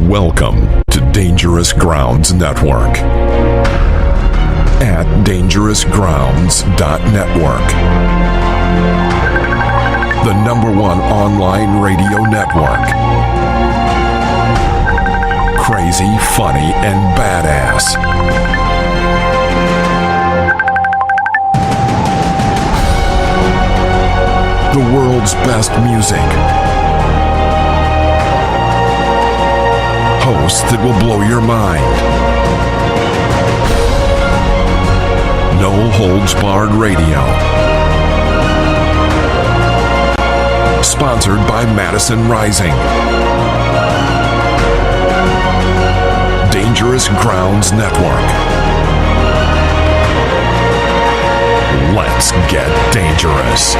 Welcome to Dangerous Grounds Network at dangerousgrounds.network. The #1 online radio network. Crazy, funny, and badass. The world's best music. Hosts that will blow your mind. No Holds Barred Radio. Sponsored by Madison Rising. Dangerous Grounds Network. Let's get dangerous.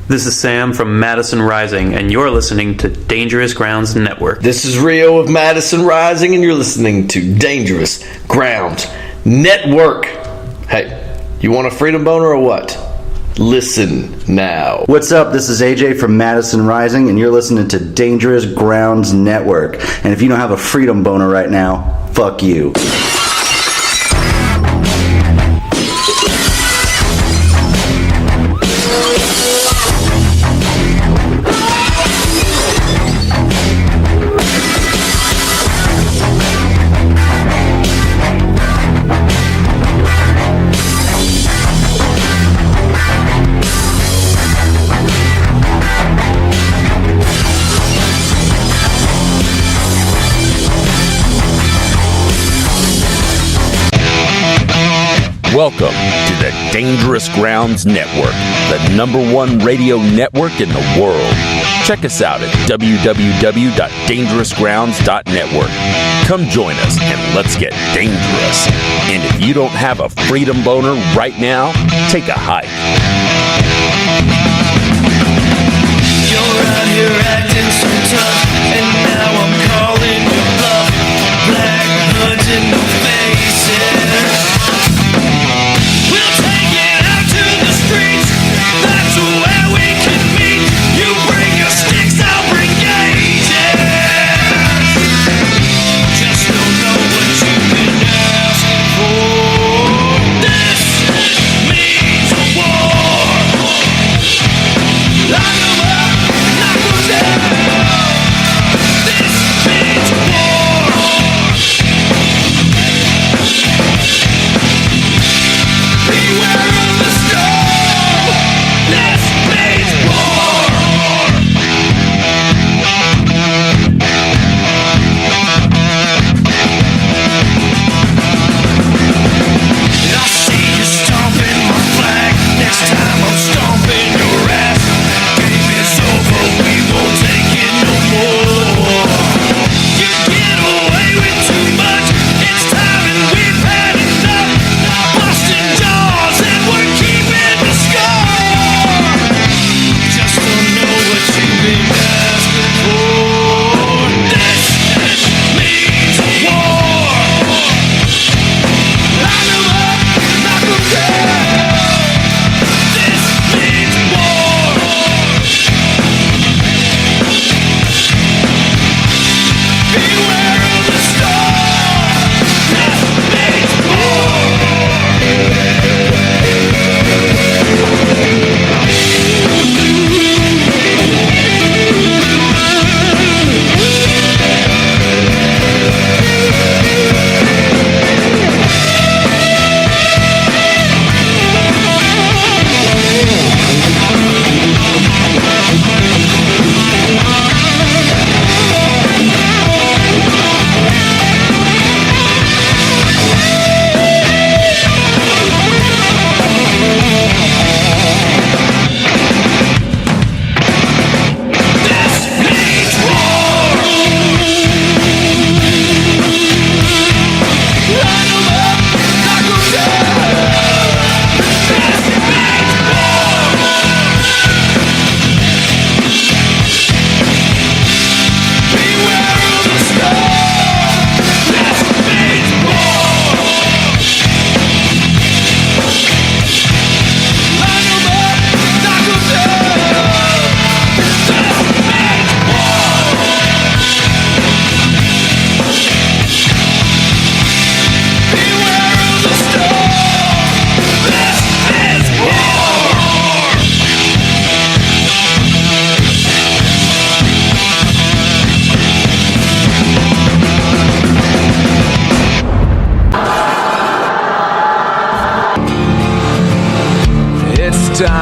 This is Sam from Madison Rising, and you're listening to Dangerous Grounds Network. This is Rio of Madison Rising, and you're listening to Dangerous Grounds Network. Hey, you want a freedom boner or what? Listen now. What's up? This is AJ from Madison Rising, and you're listening to Dangerous Grounds Network. And if you don't have a freedom boner right now, fuck you. Welcome to the Dangerous Grounds Network, the #1 radio network in the world. Check us out at www.dangerousgrounds.network. Come join us and let's get dangerous. And if you don't have a freedom boner right now, take a hike. You're out here acting so tough, and now I'm calling you bluff. Black hoods in the faces. We'll take it out to the streets. That's where we can meet. You bring your sticks, I'll bring gauges. Just don't know what you've been asking for. This means a war. Lock 'em up, knock 'em down. This means war.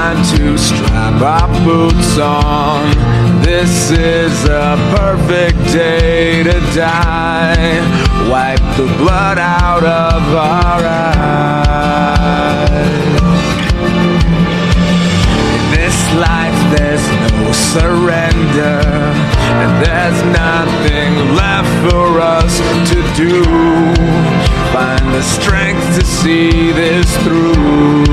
time to strap our boots on. This is a perfect day to die. Wipe the blood out of our eyes. In this life there's no surrender, and there's nothing left for us to do. Find the strength to see this through.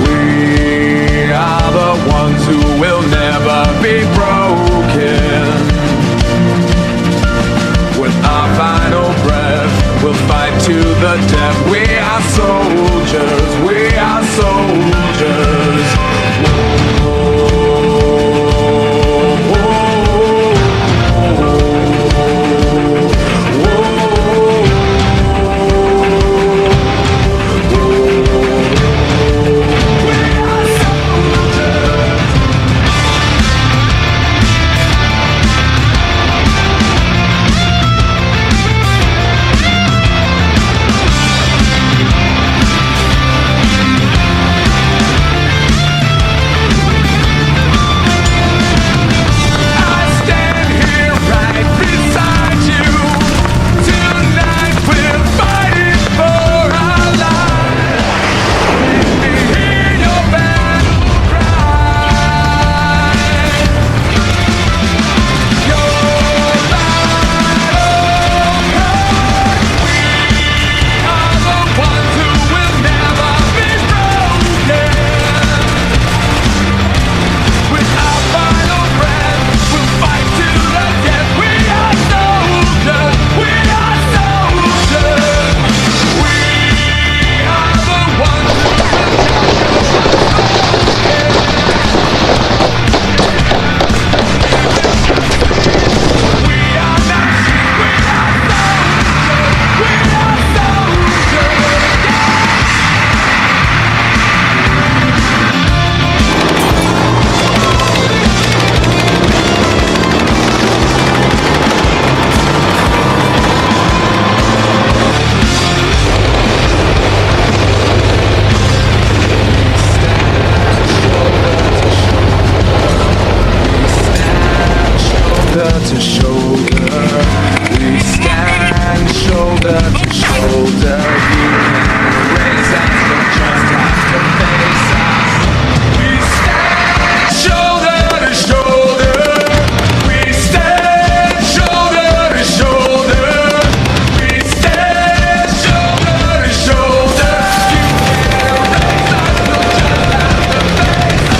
We are the ones who will never be broken. With our final breath, we'll fight to the death. We are soldiers, we are soldiers. To shoulder, we stand shoulder to shoulder. You can raise us, but just have to face us. We stand shoulder to shoulder. We stand shoulder to shoulder. We stand shoulder to shoulder. You can raise us, but just have to face us.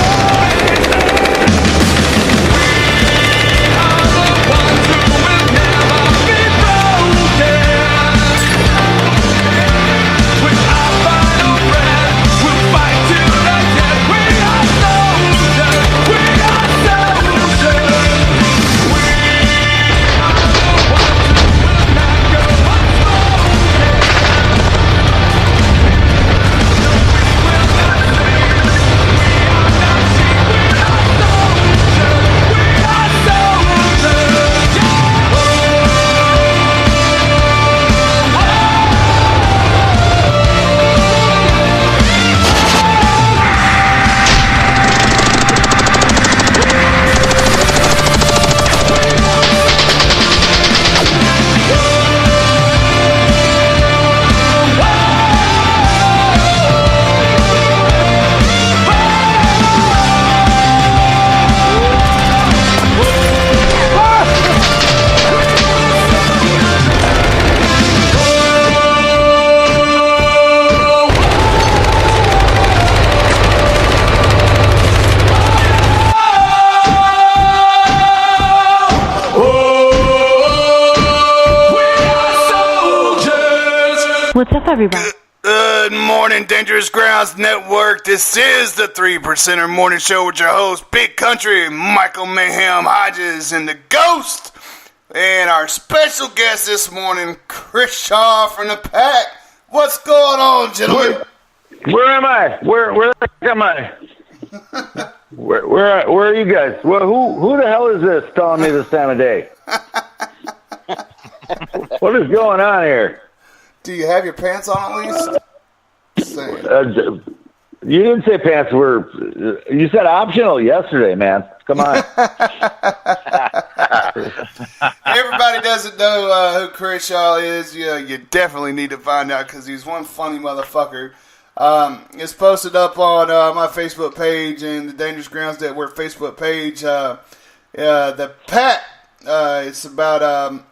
What's up, everybody? Good morning, Dangerous Grounds Network. This is the 3%er Morning Show with your host, Big Country, Michael Mayhem Hodges, and the Ghost. And our special guest this morning, Chris Shaw from the Pack. What's going on, gentlemen? Where am I? Where am I? Where are you guys? Well, who the hell is this telling me this time of day? What is going on here? Do you have your pants on at least? Just saying. You didn't say pants were. You said optional yesterday, man. Come on. Everybody doesn't know who Chris Shaw is. You definitely need to find out because he's one funny motherfucker. It's posted up on my Facebook page and the Dangerous Grounds Network Facebook page. The Pat, it's about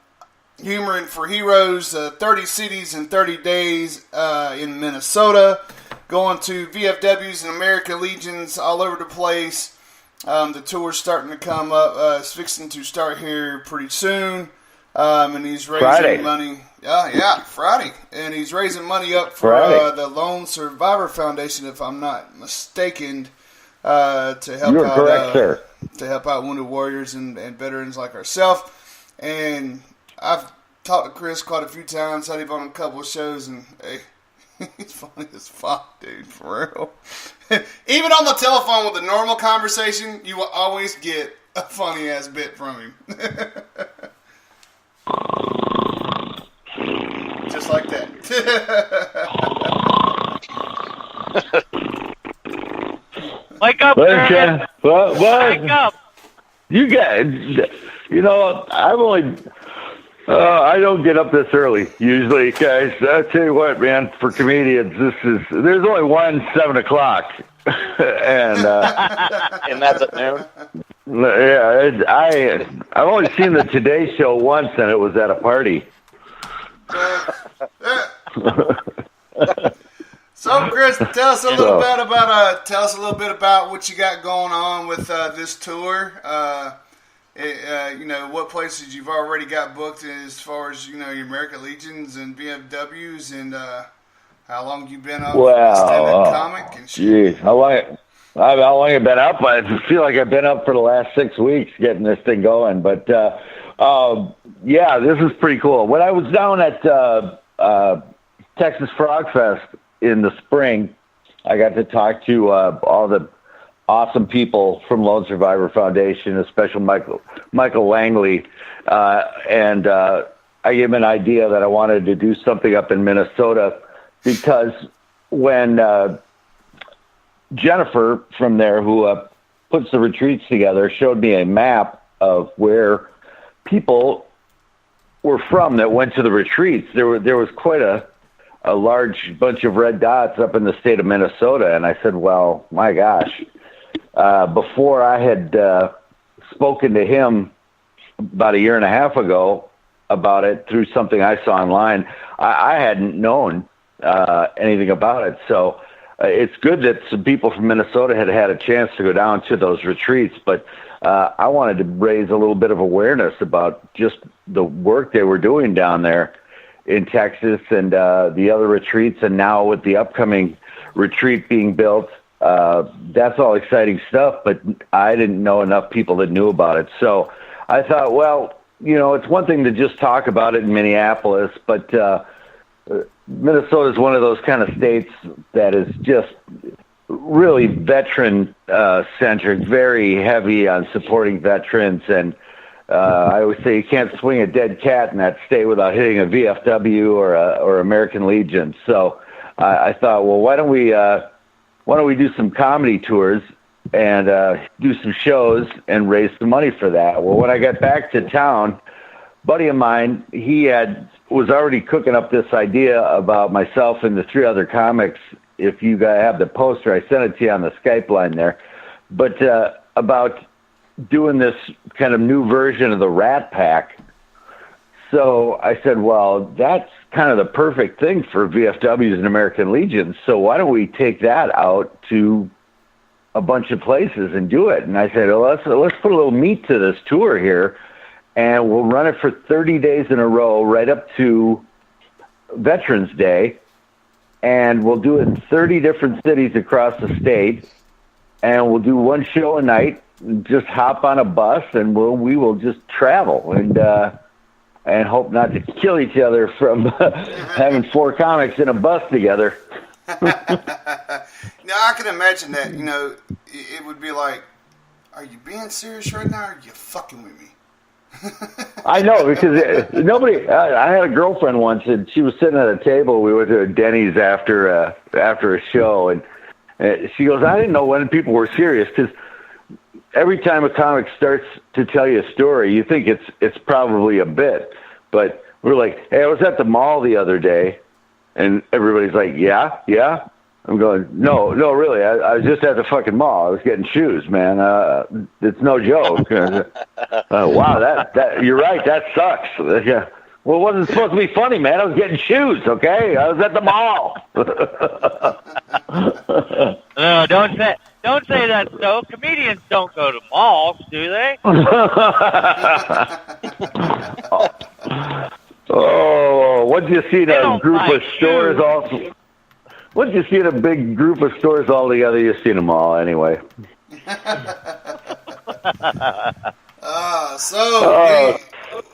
Humor for Heroes, 30 cities in 30 days in Minnesota, going to VFWs and American Legions all over the place. The tour's starting to come up. It's fixing to start here pretty soon. And he's raising Friday. money. Friday. And he's raising money up for the Lone Survivor Foundation, if I'm not mistaken, to help You're out, correct, sir. To help out wounded warriors and veterans like ourselves. And I've talked to Chris quite a few times, had him on a couple of shows, and hey, he's funny as fuck, dude, for real. Even on the telephone with a normal conversation, you will always get a funny ass bit from him. Just like that. Wake up, Chris. What? Wake up. You guys, I've only. I don't get up this early usually, guys. I tell you what, man. For comedians, there's only one 7 o'clock, and And that's at noon. yeah, I've only seen the Today Show once, and it was at a party. So, Chris, tell us a little bit about what you got going on with this tour. What places you've already got booked as far as your American Legions and VFWs, and how long you've been up stand-up comic and shit. Geez, how long have I been up? I feel like I've been up for the last 6 weeks getting this thing going. But this is pretty cool. When I was down at Texas Frog Fest in the spring, I got to talk to all the awesome people from Lone Survivor Foundation, especially Michael Langley, and I gave him an idea that I wanted to do something up in Minnesota because when Jennifer from there, who puts the retreats together, showed me a map of where people were from that went to the retreats, there was quite a large bunch of red dots up in the state of Minnesota, and I said, well, my gosh. Before I had spoken to him about a year and a half ago about it through something I saw online, I hadn't known anything about it. So it's good that some people from Minnesota had a chance to go down to those retreats, but I wanted to raise a little bit of awareness about just the work they were doing down there in Texas and the other retreats, and now with the upcoming retreat being built. That's all exciting stuff, but I didn't know enough people that knew about it. So I thought, well, it's one thing to just talk about it in Minneapolis, but Minnesota is one of those kind of states that is just really veteran-centric, very heavy on supporting veterans. And I always say you can't swing a dead cat in that state without hitting a VFW or American Legion. So I thought, well, why don't we do some comedy tours and do some shows and raise some money for that? Well, when I got back to town, a buddy of mine, he was already cooking up this idea about myself and the 3 other comics. If you guys have the poster, I sent it to you on the Skype line there. But about doing this kind of new version of the Rat Pack. So I said, well, that's kind of the perfect thing for VFWs and American Legions. So why don't we take that out to a bunch of places and do it? And I said, well, let's put a little meat to this tour here, and we'll run it for 30 days in a row right up to Veterans Day, and we'll do it in 30 different cities across the state, and we'll do one show a night, just hop on a bus, and we will just travel and hope not to kill each other from having 4 comics in a bus together. Now, I can imagine that, it would be like, are you being serious right now, or are you fucking with me? I know, because nobody. I had a girlfriend once, and she was sitting at a table. We went to Denny's after a show, and she goes, "I didn't know when people were serious, because every time a comic starts to tell you a story, you think it's probably a bit." But we're like, "Hey, I was at the mall the other day," and everybody's like, "Yeah." I'm going, no, really. I was just at the fucking mall. I was getting shoes, man. It's no joke. Wow, that you're right. That sucks. Yeah. Well, it wasn't supposed to be funny, man. I was getting shoes. Okay, I was at the mall. No, don't say that. So comedians don't go to malls, do they? Oh, once you see a group of stores all. Once you see a big group of stores all together, you've seen them all anyway.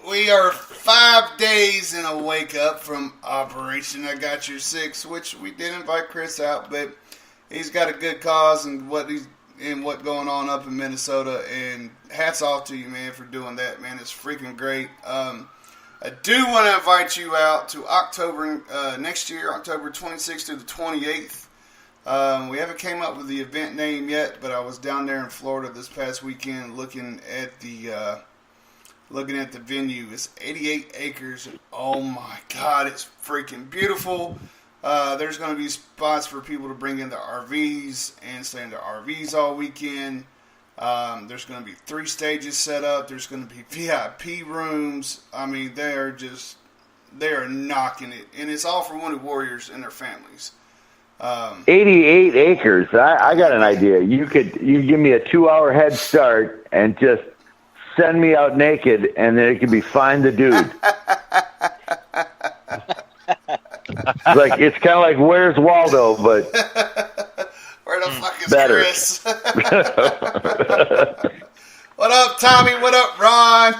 We are 5 days in a wake up from Operation I Got Your Six, which we did invite Chris out, but he's got a good cause and what going on up in Minnesota. And hats off to you, man, for doing that, man. It's freaking great. I do want to invite you out to October next year, October 26th to the 28th. We haven't came up with the event name yet, but I was down there in Florida this past weekend looking at the venue. It's 88 acres. Oh my God, it's freaking beautiful. There's going to be spots for people to bring in their RVs and stay in their RVs all weekend. There's going to be 3 stages set up. There's going to be VIP rooms. I mean, they are knocking it. And it's all for Wounded Warriors and their families. 88 acres. I got an idea. You give me a 2-hour head start and just send me out naked, and then it could be Find the Dude. It's kind of like Where's Waldo, but where the fuck is better. Chris? What up, Tommy? What up, Ron?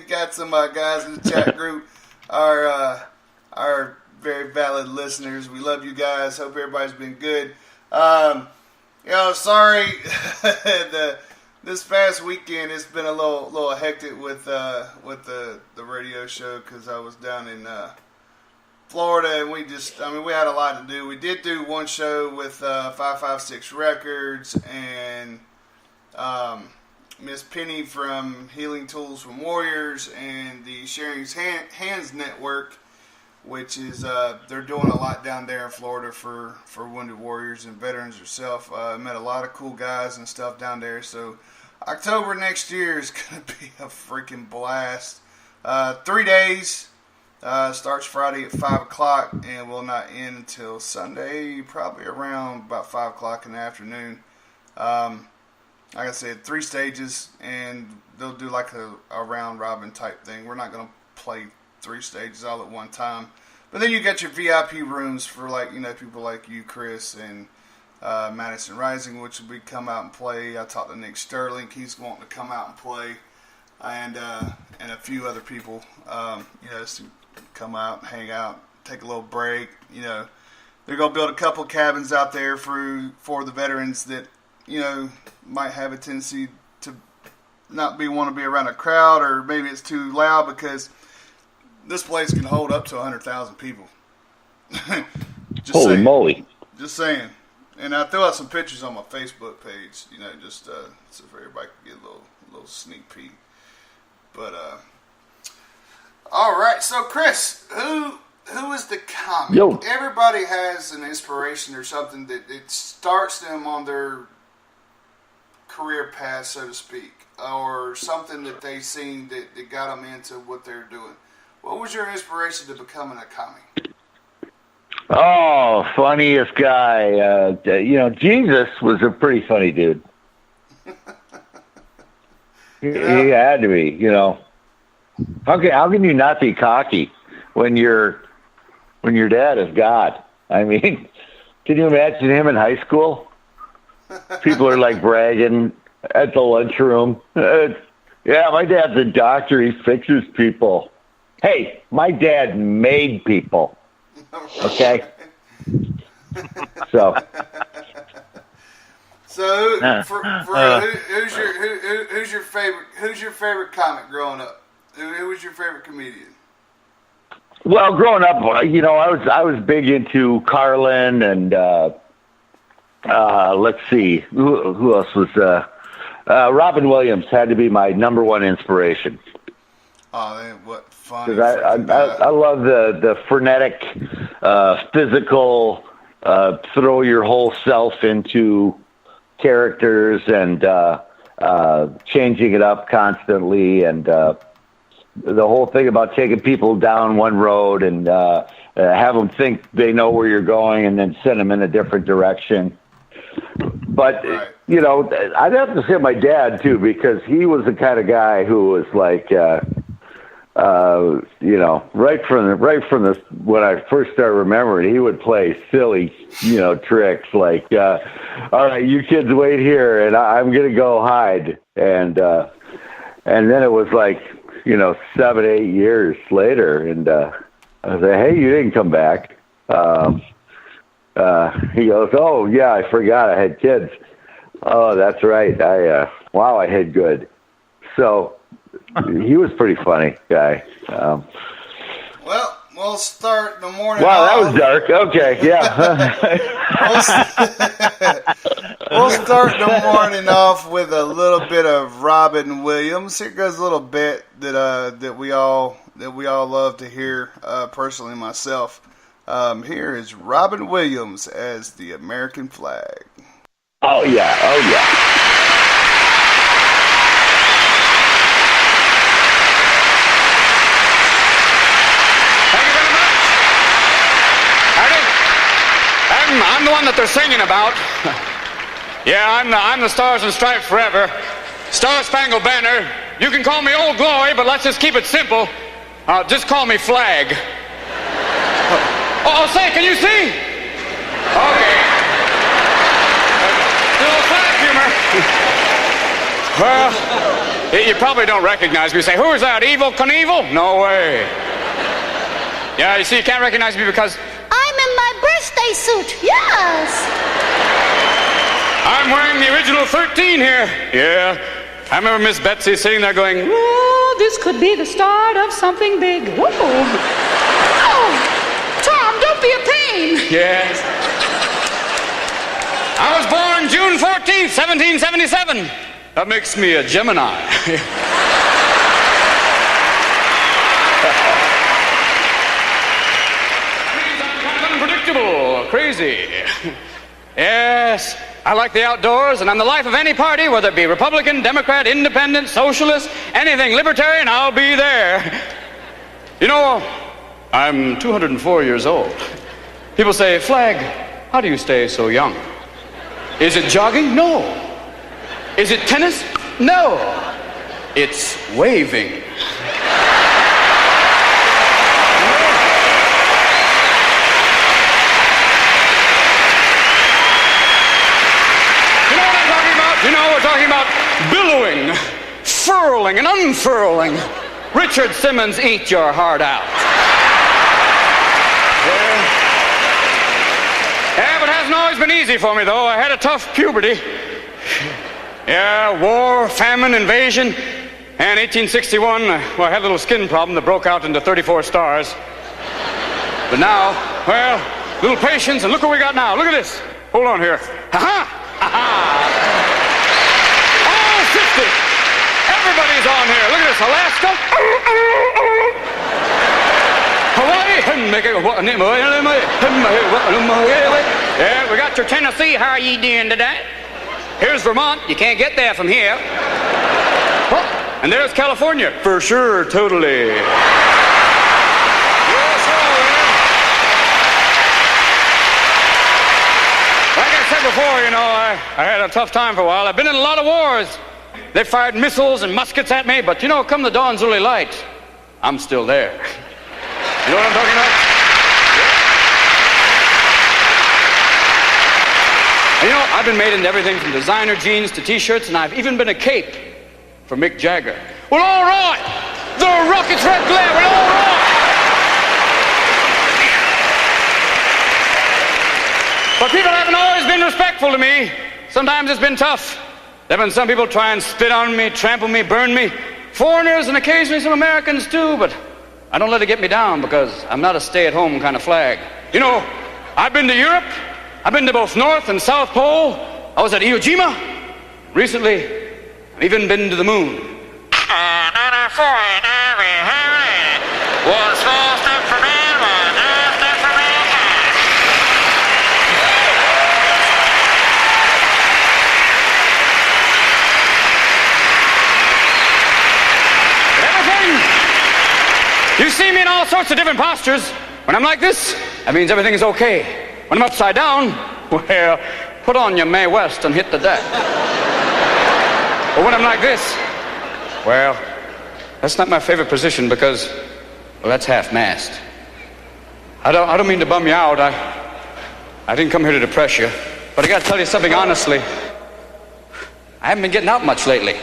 Got some guys in the chat group. Our very valid listeners. We love you guys. Hope everybody's been good. Sorry. This past weekend it's been a little hectic with the radio show because I was down in Florida, and we had a lot to do. We did do one show with 556 Records and Miss Penny from Healing Tools from Warriors and the Sharing Hands Network, which is they're doing a lot down there in Florida for Wounded Warriors and veterans herself. Met a lot of cool guys and stuff down there. So October next year is going to be a freaking blast. 3 days. Starts Friday at 5 o'clock and will not end until Sunday, probably around about 5 o'clock in the afternoon. Like I said, 3 stages, and they'll do like a round robin type thing. We're not going to play 3 stages all at one time. But then you got your VIP rooms for people like you, Chris, and Madison Rising, which will be come out and play. I talked to Nick Sterling. He's wanting to come out and play. And a few other people, just to come out and hang out, take a little break. They're going to build a couple cabins out there for the veterans that, might have a tendency to not want to be around a crowd, or maybe it's too loud, because this place can hold up to 100,000 people. Holy moly. Just saying. And I threw out some pictures on my Facebook page, just so everybody can get a little sneak peek. But, all right. So, Chris, who is the comic? Yo. Everybody has an inspiration or something that it starts them on their career path, so to speak, or something that they seen that got them into what they're doing. What was your inspiration to becoming a comic? Oh, funniest guy. Jesus was a pretty funny dude. He had to be, How can you not be cocky when your dad is God? I mean, can you imagine him in high school? People are like bragging at the lunchroom. Yeah, my dad's a doctor. He fixes people. Hey, my dad made people. Okay. So who's your favorite comic growing up? Who was your favorite comedian? Well, growing up, I was big into Carlin and let's see, who else was Robin Williams had to be my number one inspiration. Oh, man, what fun! Because I love the frenetic, physical, throw your whole self into characters and changing it up constantly, and the whole thing about taking people down one road and have them think they know where you're going and then send them in a different direction. But, I'd have to say my dad, too, because he was the kind of guy who was like, right from the when I first started remembering, he would play silly, tricks like, all right, you kids wait here and I'm going to go hide. And then it was like, 7-8 years later. And I said, hey, you didn't come back. He goes, oh, yeah, I forgot I had kids. Oh, that's right. I hid good. So he was pretty funny guy. Well, we'll start the morning. Wow, that was dark. Okay, yeah. We'll start the morning off with a little bit of Robin Williams. Here goes a little bit that we all love to hear. Personally, myself. Here is Robin Williams as the American flag. Oh yeah, oh yeah. Thank you very much. Howdy. I'm the one that they're singing about. Yeah, I'm the Stars and Stripes forever. Star Spangled Banner. You can call me Old Glory, but let's just keep it simple. Just call me Flag. Oh, say, can you see? Okay. A little flag humor. Well, you probably don't recognize me. You say, who is that, Evel Knievel? No way. Yeah, you see, you can't recognize me because I'm in my birthday suit, yes. I'm wearing the original 13 here. Yeah. I remember Miss Betsy sitting there going, oh, this could be the start of something big. Whoa. Oh, Tom, don't be a pain. Yes. I was born June 14th, 1777. That makes me a Gemini. Unpredictable, crazy. Yes, I like the outdoors, and I'm the life of any party, whether it be Republican, Democrat, Independent, Socialist, anything libertarian, I'll be there. You know, I'm 204 years old. People say, Flag, how do you stay so young? Is it jogging? No. Is it tennis? No. It's waving. We're talking about billowing, furling, and unfurling. Richard Simmons, eat your heart out. Yeah, but it hasn't always been easy for me, though. I had a tough puberty. Yeah, war, famine, invasion. And 1861, I had a little skin problem that broke out into 34 stars. But now, well, little patience, and look what we got now. Look at this. Hold on here. Ha-ha! Ha-ha! Everybody's on here. Look at this. Alaska. Hawaii. Yeah, we got your Tennessee. How are you doing today? Here's Vermont. You can't get there from here. Oh, and there's California. For sure, totally. Yes, like I said before, I had a tough time for a while. I've been in a lot of wars. They fired missiles and muskets at me, but come the dawn's early light, I'm still there. You know what I'm talking about? And I've been made into everything from designer jeans to t-shirts, and I've even been a cape for Mick Jagger. Well, all right! The rocket's red glare, well, all right! But people haven't always been respectful to me. Sometimes it's been tough. There have been some people try and spit on me, trample me, burn me. foreigners and occasionally some Americans too, but I don't let it get me down because I'm not a stay-at-home kind of flag. You know, I've been to Europe. I've been to both North and South Pole. I was at Iwo Jima. Recently, I've even been to the moon. One small step for man, one giant step for mankind. You see me in all sorts of different postures. When I'm like this, that means everything is okay. When I'm upside down, well, put on your Mae West and hit the deck. But when I'm like this, well, that's not my favorite position because, well, that's half-mast. I don't mean to bum you out. I didn't come here to depress you. But I got to tell you something honestly. I haven't been getting out much lately.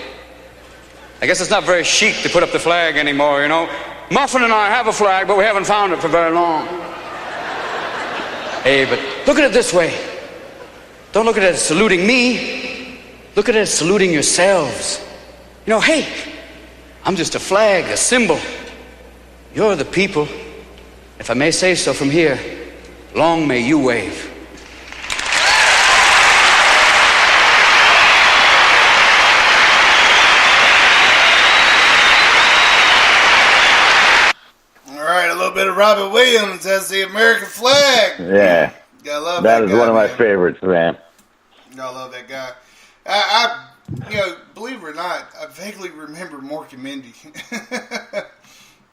I guess it's not very chic to put up the flag anymore, you know. Muffin and I have a flag, but we haven't found it for very long. Hey, but look at it this way. Don't look at it as saluting me. Look at it as saluting yourselves. You know, hey, I'm just a flag, a symbol. You're the people. If I may say so from here, long may you wave. Bit of Robert Williams as the American flag. Yeah, gotta love that that is guy, one of my man. favorites, man. Gotta love that guy. I believe it or not, I vaguely remember Mork and Mindy.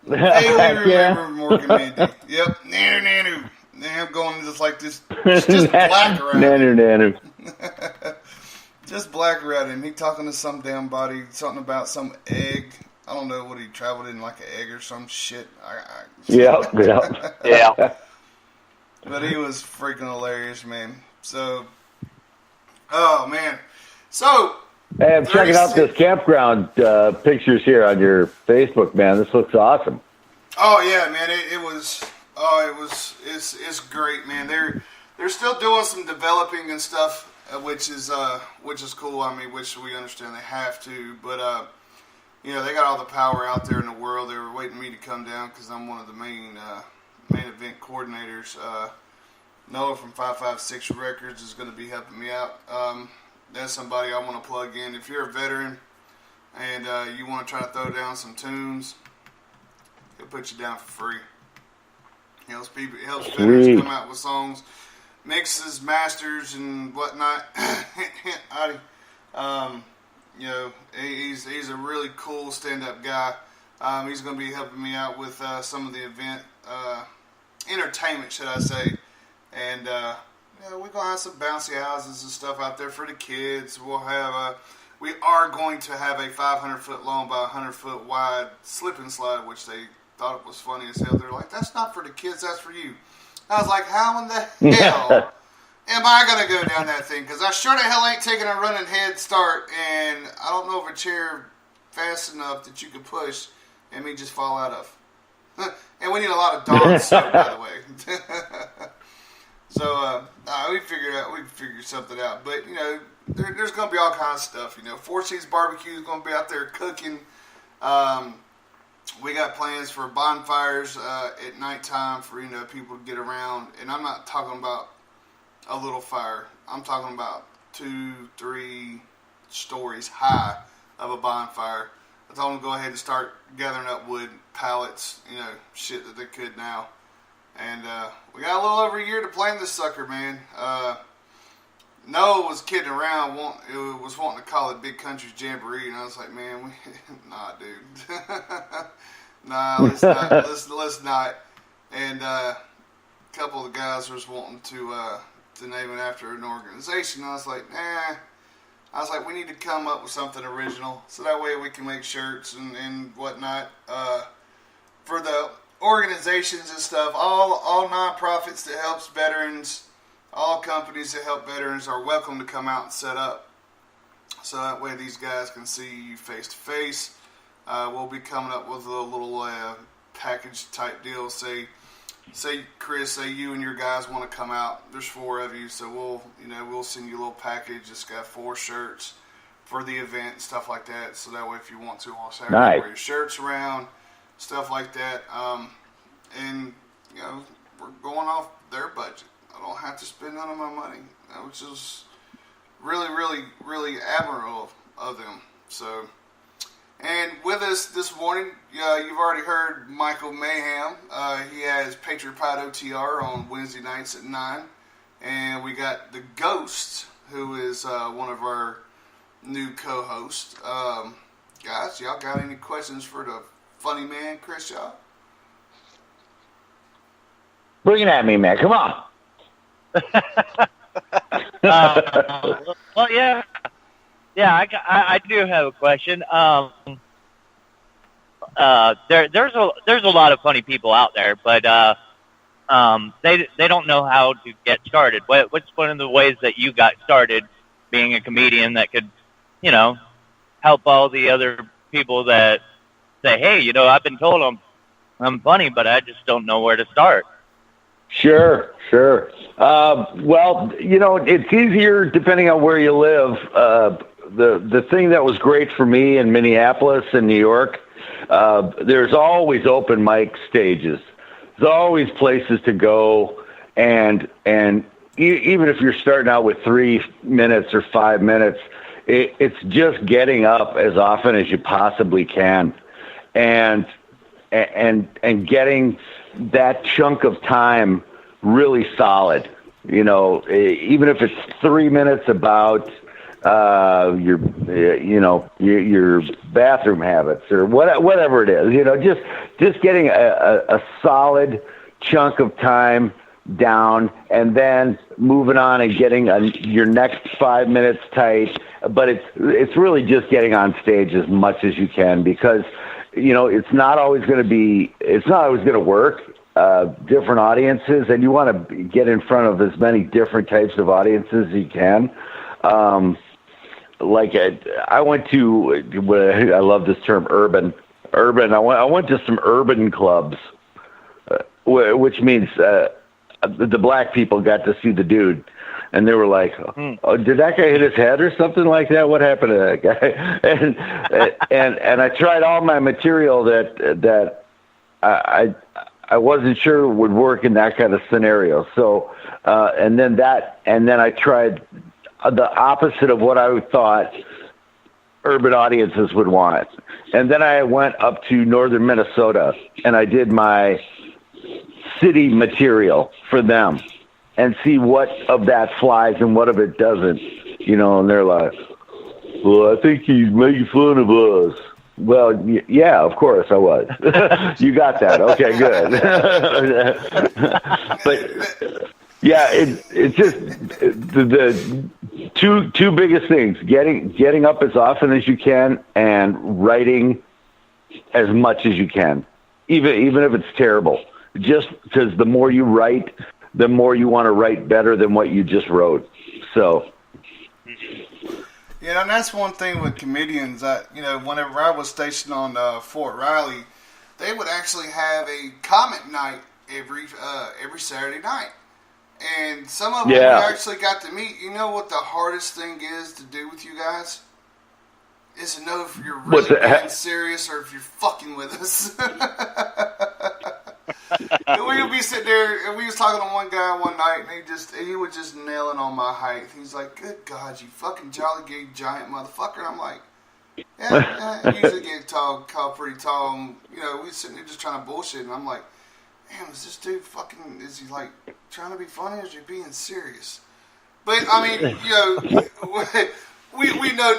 Vaguely remember Mork and Mindy. Yep, nanu. I'm going just like this. It's just black around him. Nanu. Just black around him. He talking to some damn body, something about some egg. I don't know what he traveled in, like an egg or some shit. Yeah. But he was freaking hilarious, man. So, oh man. So, hey, I'm checking out this campground pictures here on your Facebook, man. This looks awesome. Oh yeah, man. It's great, man. They're still doing some developing and stuff, which is cool. I mean, which we understand they have to, but you know, they got all the power out there in the world. They were waiting me to come down because I'm one of the main event coordinators. Noah from 556 Records is going to be helping me out. That's somebody I want to plug in. If you're a veteran and you want to try to throw down some tunes, he'll put you down for free. He helps veterans come out with songs, mixes, masters, and whatnot. You know, he's a really cool stand-up guy. He's going to be helping me out with some of the event entertainment, should I say. And we're going to have some bouncy houses and stuff out there for the kids. We are going to have a 500-foot long by 100-foot wide slip and slide, which they thought it was funny as hell. They're like, that's not for the kids, that's for you. I was like, how in the hell am I going to go down that thing? Because I sure the hell ain't taking a running head start, and I don't know if a chair fast enough that you could push and me just fall out of. And we need a lot of dogs, by the way. So we figure something out. But, you know, there's going to be all kinds of stuff. You know, Four Seas Barbecue is going to be out there cooking. We got plans for bonfires at nighttime for, you know, people to get around. And I'm not talking about a little fire. I'm talking about 2-3 stories high of a bonfire. I told them to go ahead and start gathering up wood, pallets, you know, shit that they could now. And we got a little over a year to plan this sucker, man. Noah was kidding around, was wanting to call it Big Country's Jamboree, and I was like, man, nah, dude. Nah, let's not. And a couple of the guys was wanting to name it after an organization. I was like, nah. I was like, we need to come up with something original, so that way we can make shirts and whatnot for the organizations and stuff. All nonprofits that helps veterans, all companies that help veterans are welcome to come out and set up. So that way these guys can see you face to face. We'll be coming up with a little package type deal. Say Chris, you and your guys want to come out. There's 4 of you, so we'll send you a little package. It's got 4 shirts for the event and stuff like that. So that way, if you want to, on Saturday, Nice. wear your shirts around, stuff like that. And you know, we're going off their budget. I don't have to spend none of my money, which is really, really, really admirable of them. So, and with us this morning, you've already heard Michael Mayhem. He has Patriot Pride OTR on Wednesday nights at 9. And we got the Ghost, who is one of our new co-hosts. Guys, y'all got any questions for the funny man, Chris Shaw? Bring it at me, man. Come on. Well, yeah, I do have a question. There's a lot of funny people out there, but they don't know how to get started. What's one of the ways that you got started being a comedian that could, you know, help all the other people that say, hey, you know, I've been told I'm funny, but I just don't know where to start. Sure. Well, you know, it's easier depending on where you live. The thing that was great for me in Minneapolis and New York, there's always open mic stages. There's always places to go, and even if you're starting out with 3 minutes or 5 minutes, it's just getting up as often as you possibly can, and getting that chunk of time really solid. You know, even if it's 3 minutes about your bathroom habits or whatever it is. You know, just getting a solid chunk of time down, and then moving on and getting your next 5 minutes tight. But it's really just getting on stage as much as you can, because you know it's not always going to work. Different audiences, and you want to get in front of as many different types of audiences as you can. I went to, I love this term, urban. I went to some urban clubs, which means the black people got to see the dude, and they were like, "Oh, did that guy hit his head or something like that? What happened to that guy?" and I tried all my material that I wasn't sure would work in that kind of scenario. So, and then I tried the opposite of what I thought urban audiences would want. And then I went up to northern Minnesota and I did my city material for them and see what of that flies and what of it doesn't, you know, and they're like, well, I think he's making fun of us. Well, yeah, of course I was. You got that. Okay, good. But yeah, it's just the two biggest things: getting up as often as you can and writing as much as you can, even if it's terrible. Just because the more you write, the more you want to write better than what you just wrote. So. Yeah, and that's one thing with comedians. Whenever I was stationed on Fort Riley, they would actually have a comic night every Saturday night, and some of them we actually got to meet. You know what the hardest thing is to do with you guys? Is to know if you're really being serious or if you're fucking with us. And we would be sitting there, and we was talking to one guy one night, and he was just nailing on my height. He's like, "Good God, you fucking jolly gay giant motherfucker!" And I'm like, "Yeah, I usually get called pretty tall." And, you know, we sitting there just trying to bullshit, and I'm like, "Damn, is this dude fucking? Is he like trying to be funny, or is he being serious?" But I mean, you know, we know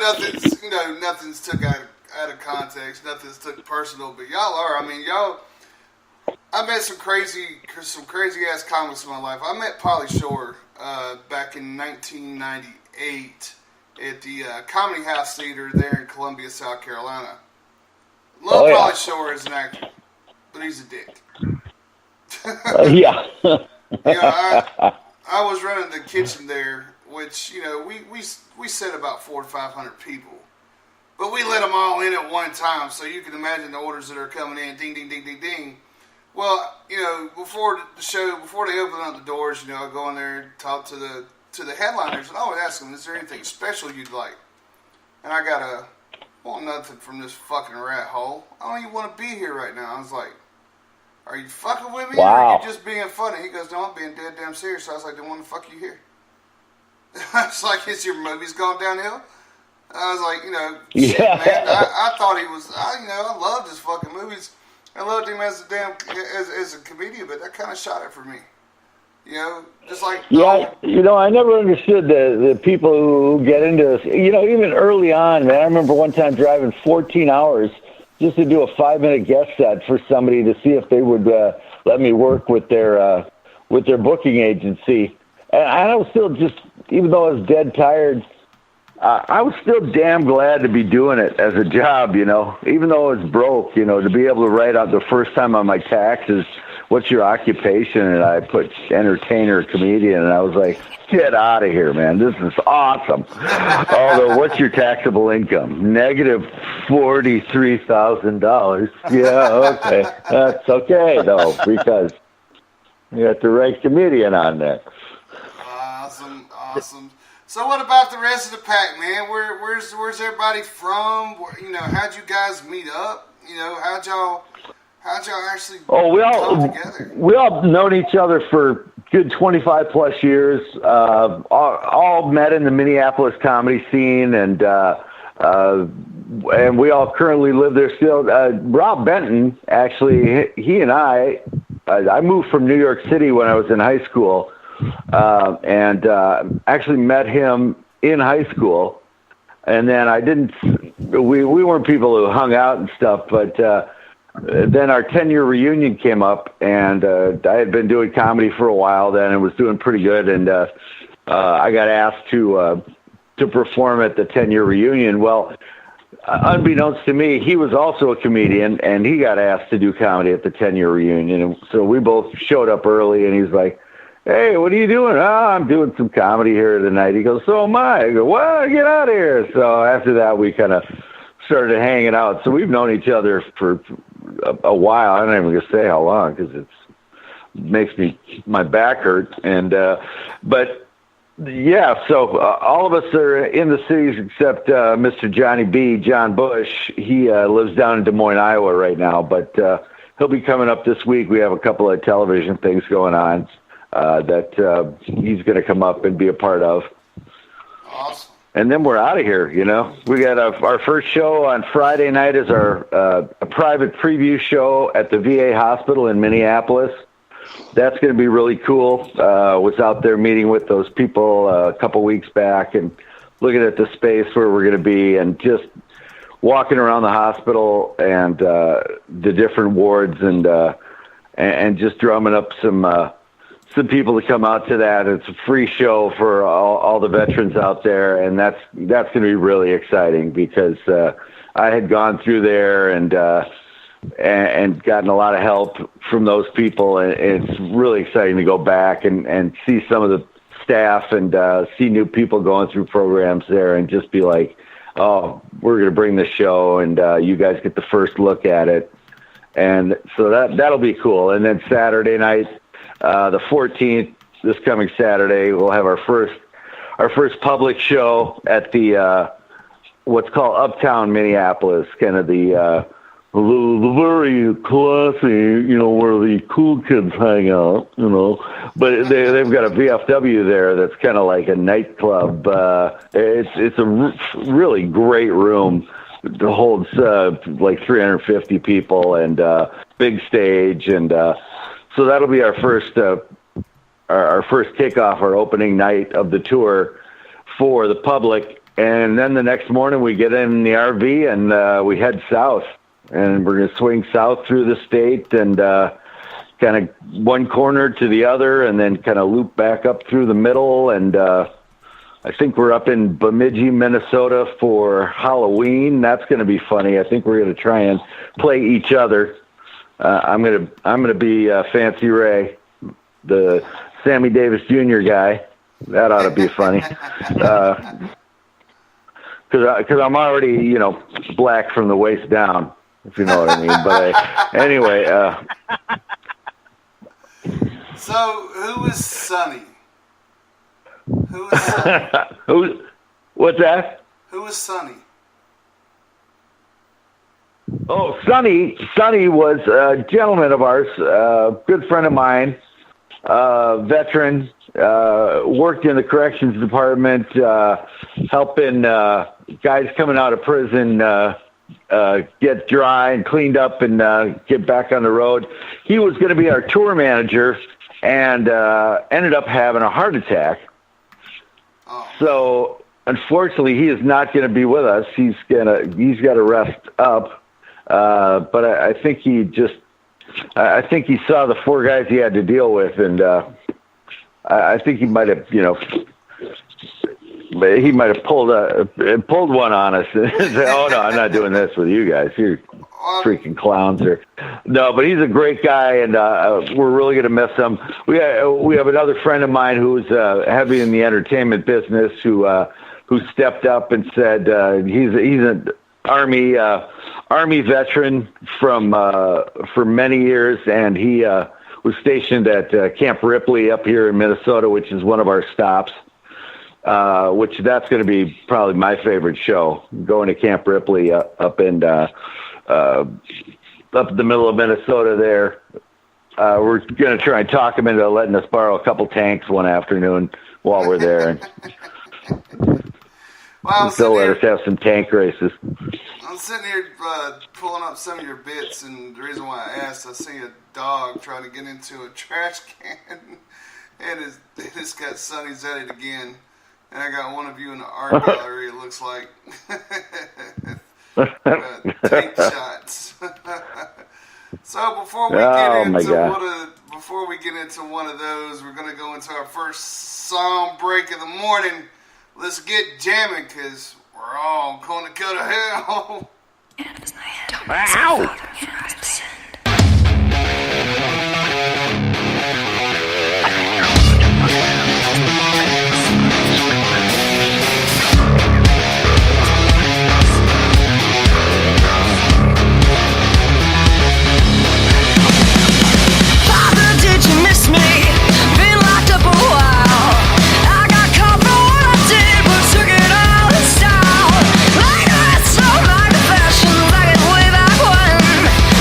nothing's took out of context, nothing's took personal. But y'all are. I mean, y'all. I met some crazy ass comics in my life. I met Pauly Shore back in 1998 at the Comedy House Theater there in Columbia, South Carolina. Love Pauly Shore as an actor, but he's a dick. Yeah. I was running the kitchen there, which we set about 400 to 500 people, but we let them all in at one time, so you can imagine the orders that are coming in, ding, ding, ding, ding, ding. Well, before the show, before they open up the doors, I go in there and talk to the headliners, and I always ask them, "Is there anything special you'd like?" and I got want nothing from this fucking rat hole. I don't even want to be here right now. I was like, are you fucking with me? Or are you just being funny? He goes, no, I'm being dead damn serious. So I was like, then when the fuck you here? It's like, is your movies gone downhill? I was like, shit, man. I thought he was, I loved his fucking movies. I loved him as a comedian, but that kind of shot it for me. Just like... Yeah, I never understood the people who get into this. Even early on, man, I remember one time driving 14 hours just to do a 5-minute guest set for somebody to see if they would let me work with their booking agency. And I was still just, even though I was dead tired, I was still damn glad to be doing it as a job, even though I was broke, to be able to write out the first time on my taxes, what's your occupation? And I put entertainer, comedian, and I was like, get out of here, man. This is awesome. Although, what's your taxable income? Negative $43,000. Yeah, okay. That's okay, though, because you got the right comedian on there. Awesome. So what about the rest of the pack, man? Where's everybody from? How'd you guys meet up? How'd y'all actually come together? We all known each other for good 25 plus years. All met in the Minneapolis comedy scene, and we all currently live there still. Rob Benton, actually, he and I moved from New York City when I was in high school. And actually met him in high school, and then we weren't people who hung out and stuff, but then our 10-year reunion came up, and I had been doing comedy for a while then and was doing pretty good, and I got asked to perform at the 10-year reunion. Well, unbeknownst to me, he was also a comedian, and he got asked to do comedy at the 10-year reunion, and so we both showed up early, and he's like, hey, what are you doing? Oh, I'm doing some comedy here tonight. He goes, so am I. I go, well, get out of here. So after that, we kind of started hanging out. So we've known each other for a while. I'm not even going to say how long because it makes my back hurt. And but, yeah, so all of us are in the cities except Mr. Johnny B., John Bush. He lives down in Des Moines, Iowa right now. But he'll be coming up this week. We have a couple of television things going on. That he's going to come up and be a part of. Awesome. And then we're out of here, We got our first show on Friday night is a private preview show at the VA hospital in Minneapolis. That's going to be really cool. Was out there meeting with those people a couple weeks back and looking at the space where we're going to be and just walking around the hospital and the different wards and just drumming up some people to come out to that. It's a free show for all the veterans out there, and that's going to be really exciting because I had gone through there and gotten a lot of help from those people, and it's really exciting to go back and see some of the staff and see new people going through programs there and just be like, oh, we're going to bring this show, and you guys get the first look at it. And so that'll be cool. And then Saturday night, the 14th, this coming Saturday, we'll have our first public show at the what's called Uptown Minneapolis, kind of the very classy, where the cool kids hang out, But they've got a VFW there that's kind of like a nightclub. It's a really great room. It holds like 350 people and big stage, and so that'll be our first kickoff, our opening night of the tour for the public. And then the next morning we get in the RV and we head south, and we're going to swing south through the state and kind of one corner to the other, and then kind of loop back up through the middle. And I think we're up in Bemidji, Minnesota for Halloween. That's going to be funny. I think we're going to try and play each other. I'm gonna be Fancy Ray, the Sammy Davis Jr. guy. That ought to be funny. Because I'm already black from the waist down, if you know what I mean. But anyway. So who is Sonny? Who is Sonny? What's that? Who is Sonny? Oh, Sonny. Sonny was a gentleman of ours, good friend of mine, veteran, worked in the corrections department, helping guys coming out of prison get dry and cleaned up and get back on the road. He was going to be our tour manager and ended up having a heart attack. So unfortunately, he is not going to be with us. He's got to rest up. But I think he saw the 4 guys he had to deal with, and I think he might have, pulled one on us and said, "Oh no, I'm not doing this with you guys. You're freaking clowns." No, but he's a great guy, and we're really going to miss him. We have another friend of mine who's heavy in the entertainment business who stepped up and said he's an Army veteran for many years, and he was stationed at Camp Ripley up here in Minnesota, which is one of our stops. Which that's going to be probably my favorite show, going to Camp Ripley up in the middle of Minnesota there. We're going to try and talk him into letting us borrow a couple tanks one afternoon while we're there. Well, they'll let us have some tank races. I'm sitting here pulling up some of your bits, and the reason why I asked, I see a dog trying to get into a trash can, and it's got Sonny's at it again. And I got one of you in the art gallery, it looks like. Tank shots. So before we get into one of those, we're going to go into our first song break of the morning. Let's get jamming, because we're all going to go to hell. Ow! Fashions, I get way back when.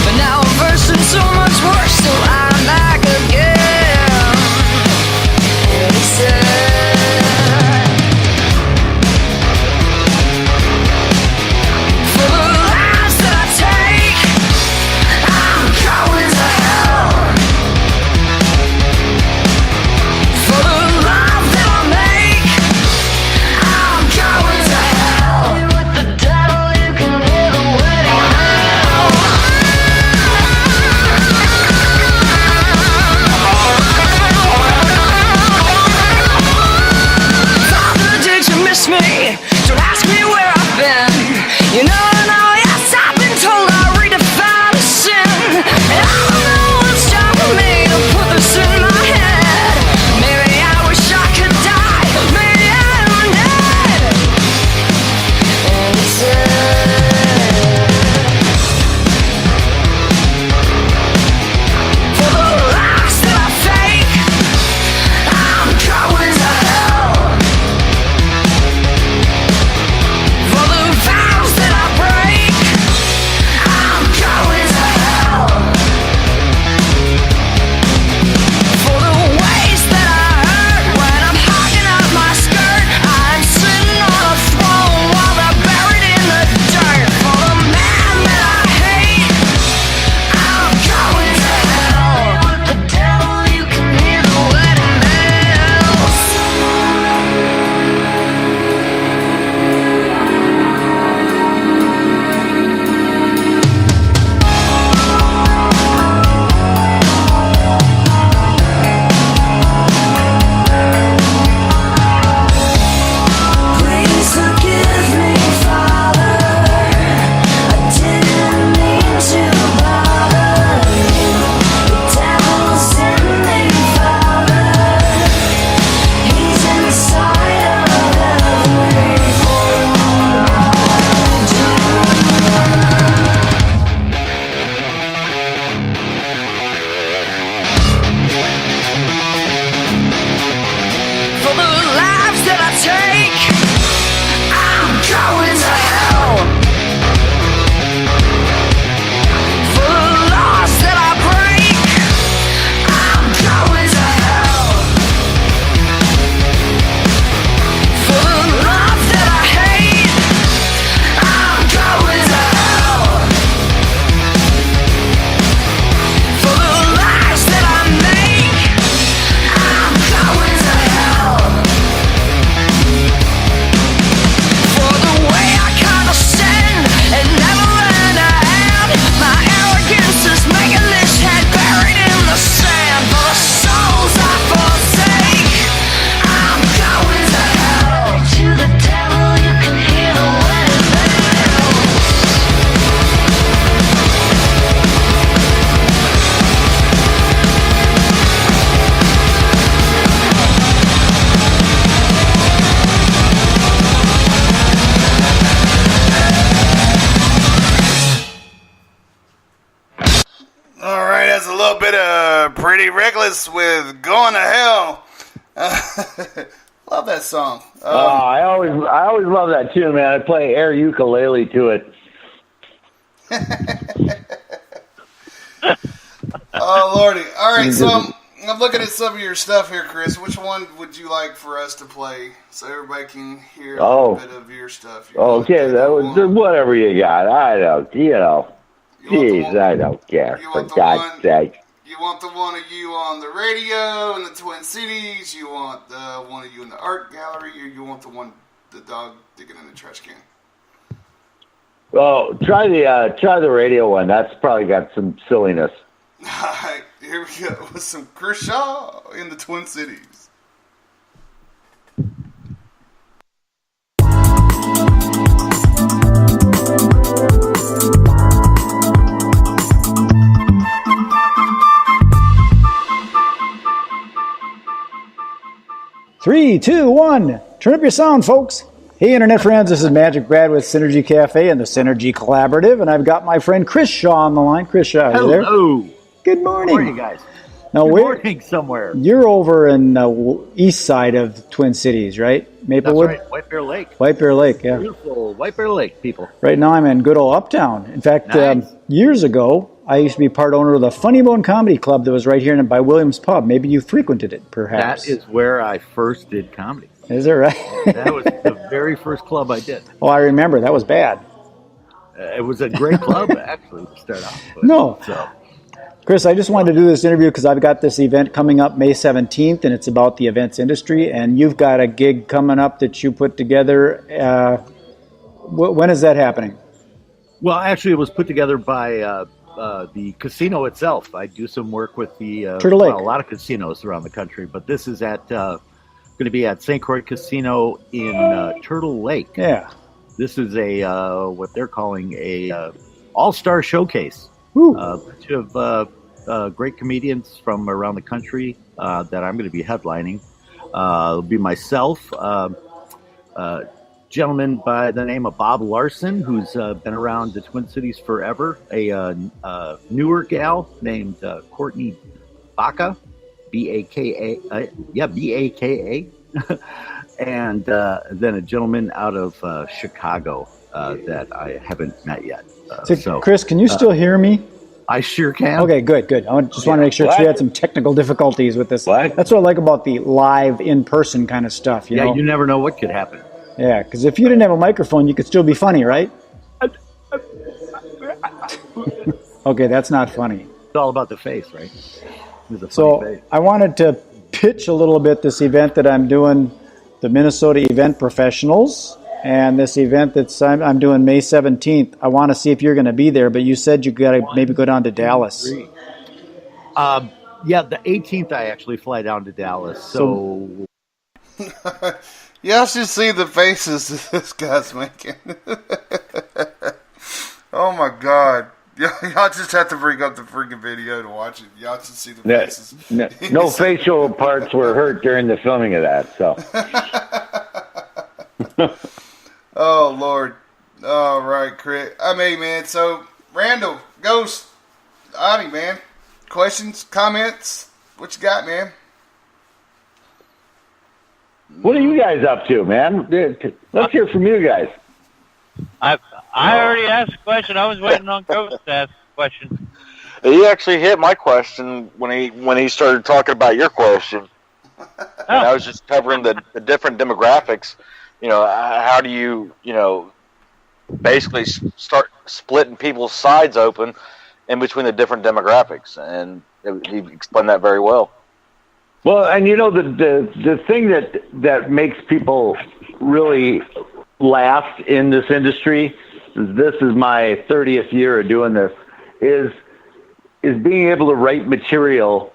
bit of Pretty Reckless with Going to Hell. Love that song. I always love that tune, man. I play air ukulele to it. Oh, Lordy. All right, so I'm looking at some of your stuff here, Chris. Which one would you like for us to play so everybody can hear a little bit of your stuff? Okay, that was whatever you got. I don't, Jeez, I don't care. For God's sake. You want the one of you on the radio in the Twin Cities? You want the one of you in the art gallery? Or you want the dog digging in the trash can? Oh, try the radio one. That's probably got some silliness. All right, here we go with some Chris Shaw in the Twin Cities. Three, two, one. Turn up your sound, folks. Hey, Internet friends, this is Magic Brad with Synergy Cafe and the Synergy Collaborative, and I've got my friend Chris Shaw on the line. Chris Shaw, are you there? Hello. Good morning. How are you guys? Now, Good morning somewhere. You're over in the east side of Twin Cities, right? Maplewood? That's right, White Bear Lake. White Bear Lake, yeah. Beautiful White Bear Lake, people. Right now I'm in good old Uptown. In fact, Nice. Years ago, I used to be part owner of the Funny Bone Comedy Club that was right here by Williams Pub. Maybe you frequented it, perhaps. That is where I first did comedy. Is that right? That was the very first club I did. Oh, I remember. That was bad. It was a great club, actually, to start off with. No. So, Chris, I just wanted to do this interview because I've got this event coming up May 17th, and it's about the events industry, and you've got a gig coming up that you put together. When is that happening? well, actually, it was put together by the casino itself. I do some work with the Turtle Lake. a lot of casinos around the country, but this is at going to be at St. Croix Casino in Turtle Lake. Yeah. This is a what they're calling a all-star showcase. A bunch of great comedians from around the country that I'm going to be headlining. It'll be myself, gentleman by the name of Bob Larson, who's been around the Twin Cities forever, a newer gal named Courtney Baca, B-A-K-A, B-A-K-A, and then a gentleman out of Chicago that I haven't met yet. So, Chris, can you still hear me? I sure can. Okay, good. I just want to make sure you had some technical difficulties with this. That's what I like about the live, in-person kind of stuff. You know? You never know what could happen. Yeah, because if you didn't have a microphone, you could still be funny, right? Okay, that's not funny. It's all about the face, right? It's a funny So face. I wanted to pitch a little bit this event that I'm doing, the Minnesota Event Professionals, and this event that I'm doing May 17th. I want to see if you're going to be there, but you said you got to maybe go down to Dallas. Yeah, the 18th I actually fly down to Dallas. So Y'all should see the faces that this guy's making. Oh my God. Y'all just have to bring up the freaking video to watch it. Y'all should see the faces. No facial parts were hurt during the filming of that, so. Oh, Lord. All right, Chris. Man, so, Randall, Ghost, Audie, man. Questions, comments? What you got, man? What are you guys up to, man? Let's hear from you guys. I already asked a question. I was waiting on Ghost to ask a question. He actually hit my question when he started talking about your question. And I was just covering the different demographics. You know, how do you basically start splitting people's sides open in between the different demographics? And he explained that very well. Well, and the thing that makes people really last in this industry, this is my 30th year of doing this, is being able to write material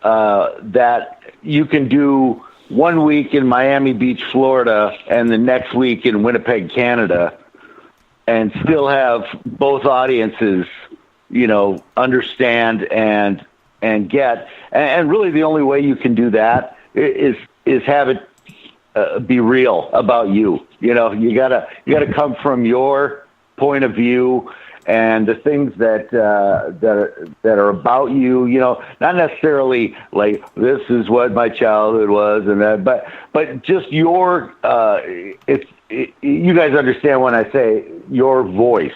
that you can do 1 week in Miami Beach, Florida, and the next week in Winnipeg, Canada, and still have both audiences, understand and get. And really the only way you can do that is have it be real about you. You gotta come from your point of view and the things that are about you, not necessarily like this is what my childhood was and that, but just your you guys understand when I say your voice,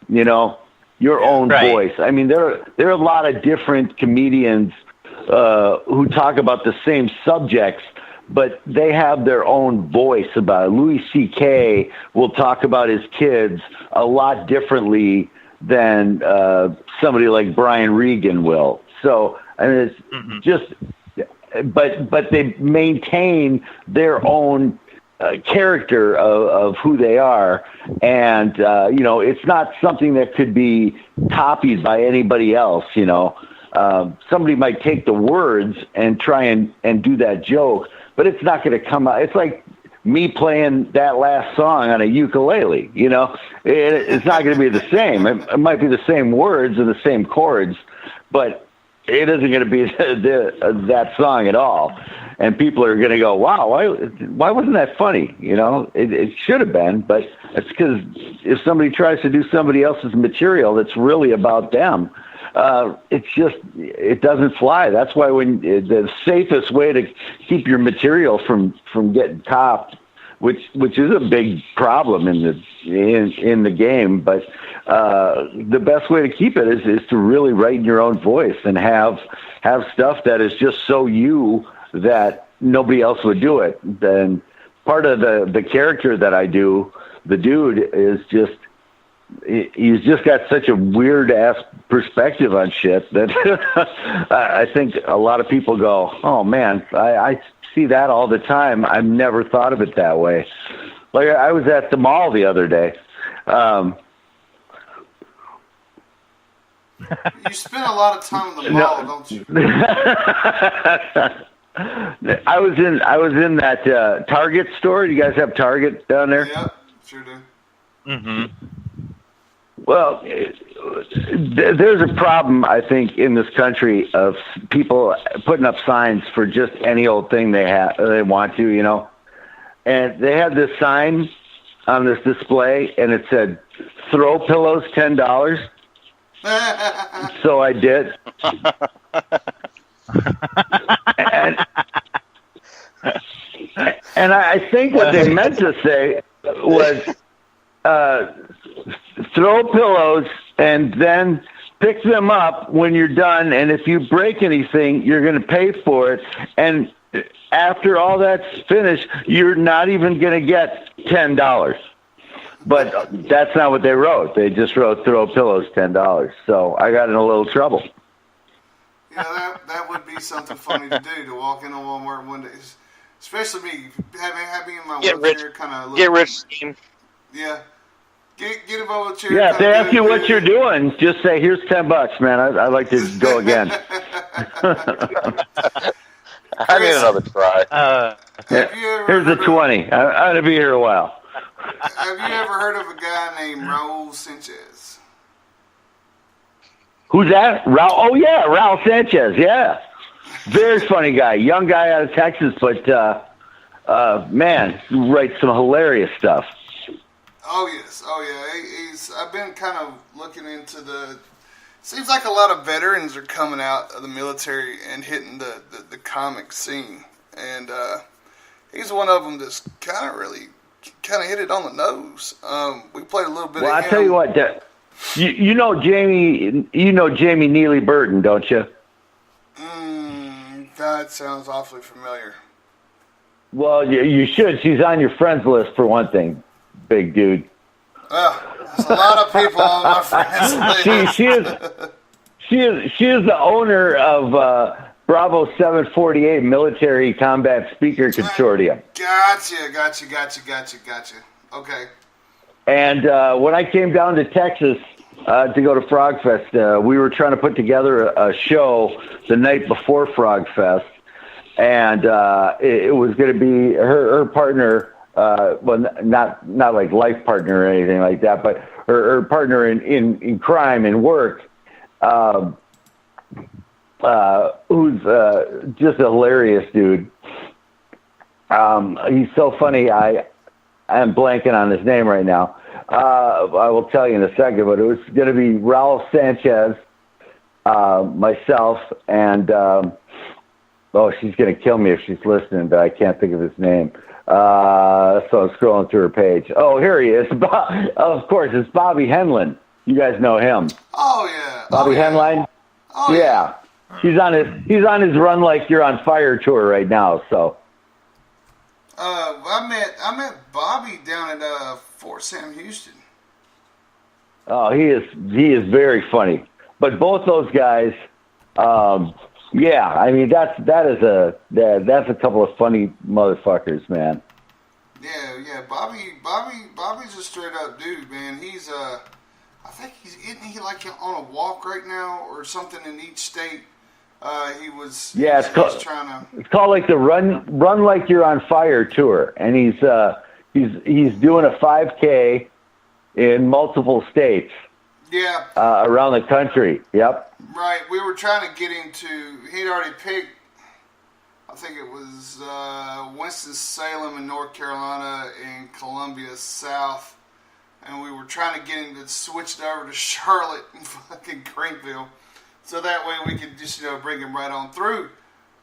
your own voice. I mean, there are a lot of different comedians who talk about the same subjects, but they have their own voice about it. Louis C.K. will talk about his kids a lot differently than somebody like Brian Regan will. So, I mean, it's just, but they maintain their own character of who they are. And, it's not something that could be copied by anybody else, Somebody might take the words and try and do that joke, but it's not going to come out. It's like me playing that last song on a ukulele, It's not going to be the same. It might be the same words and the same chords, but it isn't going to be that song at all. And people are going to go, wow, why wasn't that funny? It should have been, but it's because if somebody tries to do somebody else's material that's really about them, it doesn't fly. That's why the safest way to keep your material from getting copped, which is a big problem in the game, but the best way to keep it is to really write in your own voice and have stuff that is just so you that nobody else would do it. Then part of the character that I do, the dude, is just he's just got such a weird ass perspective on shit that I think a lot of people go, oh man, I see that all the time. I've never thought of it that way. Like I was at the mall the other day. You spend a lot of time in the mall, don't you? I was in that Target store. You guys have Target down there? Yeah, sure do. Mm-hmm. Well, there's a problem, I think, in this country of people putting up signs for just any old thing they want to, And they had this sign on this display, and it said, "Throw pillows, $10." So I did. And I think what they meant to say was, throw pillows and then pick them up when you're done, and if you break anything, you're going to pay for it. And after all that's finished, you're not even going to get $10. But that's not what they wrote. They just wrote throw pillows, $10. So I got in a little trouble. Yeah, that would be something funny to do, to walk into Walmart one day. Especially me, having in my wheelchair kind of... Get rich scheme. Yeah. Get a wheelchair. Yeah, if they ask you what you're doing, just say, here's $10, man. I'd like to go again. I need another try. Here's a 20. I'm going to be here a while. Have you ever heard of a guy named Raul Sanchez? Who's that? Oh, yeah, Raul Sanchez, yeah. Very funny guy. Young guy out of Texas, but, man, writes some hilarious stuff. Oh, yes. Oh, yeah. I've been kind of looking into seems like a lot of veterans are coming out of the military and hitting the comic scene. And he's one of them that's kind of hit it on the nose. We played a little bit of him. Well, I tell you what, you know Jamie Neely Burton, don't you? That sounds awfully familiar. Well, you should. She's on your friends list for one thing, big dude. There's a lot of people on my friends list. She is the owner of Bravo 748 Military Combat Speaker Consortium. Gotcha. Okay. And when I came down to Texas to go to Frog Fest, we were trying to put together a show the night before Frog Fest, and it was going to be her partner. Well, not like life partner or anything like that, but her partner in crime and work, who's just a hilarious dude. He's so funny. I I'm blanking on his name right now. I will tell you in a second, but it was going to be Raul Sanchez, myself, and she's going to kill me if she's listening, but I can't think of his name. So I'm scrolling through her page. Oh, here he is. Of course, it's Bobby Henlin. You guys know him. Oh yeah. Bobby Henline. Oh yeah. He's on his Run Like You're on Fire tour right now. So. I met Bobby down at Fort Sam Houston. Oh, he is very funny. But both those guys, yeah, I mean that's a couple of funny motherfuckers, man. Yeah. Bobby's a straight up dude, man. He's I think isn't he like on a walk right now or something in each state? It's called like the Run Like You're on Fire tour, and he's doing a 5K in multiple states. Yeah. Around the country. Yep. Right. We were trying to get him to. He'd already picked. I think it was Winston-Salem in North Carolina and Columbia South, and we were trying to get him to switch it over to Charlotte and fucking Greenville. So that way we could just bring him right on through,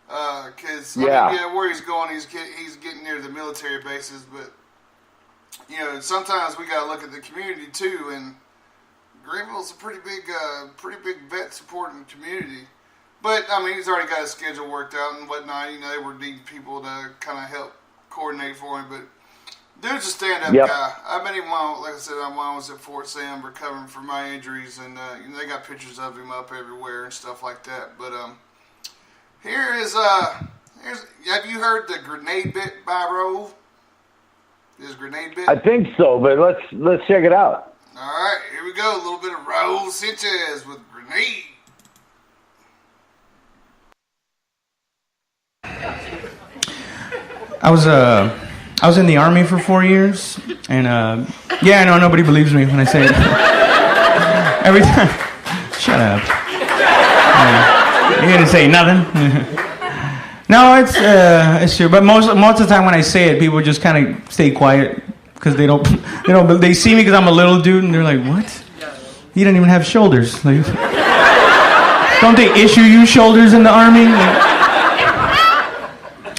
because where he's going, he's getting near the military bases. But sometimes we got to look at the community too. And Greenville's a pretty big vet supporting community. But I mean, he's already got his schedule worked out and whatnot. They were needing people to kind of help coordinate for him. But dude's a stand-up guy. I met him like I said, when I was at Fort Sam recovering from my injuries, and they got pictures of him up everywhere and stuff like that. But here's have you heard the Grenade Bit by Rove? Is Grenade Bit? I think so, but let's check it out. All right, here we go. A little bit of Raul Sanchez with Grenade. I was in the Army for 4 years, and I know nobody believes me when I say it. Every time, shut up. You didn't say nothing. No, it's true. But most of the time when I say it, people just kind of stay quiet because they see me because I'm a little dude, and they're like, "What? You don't even have shoulders. Like, don't they issue you shoulders in the Army?"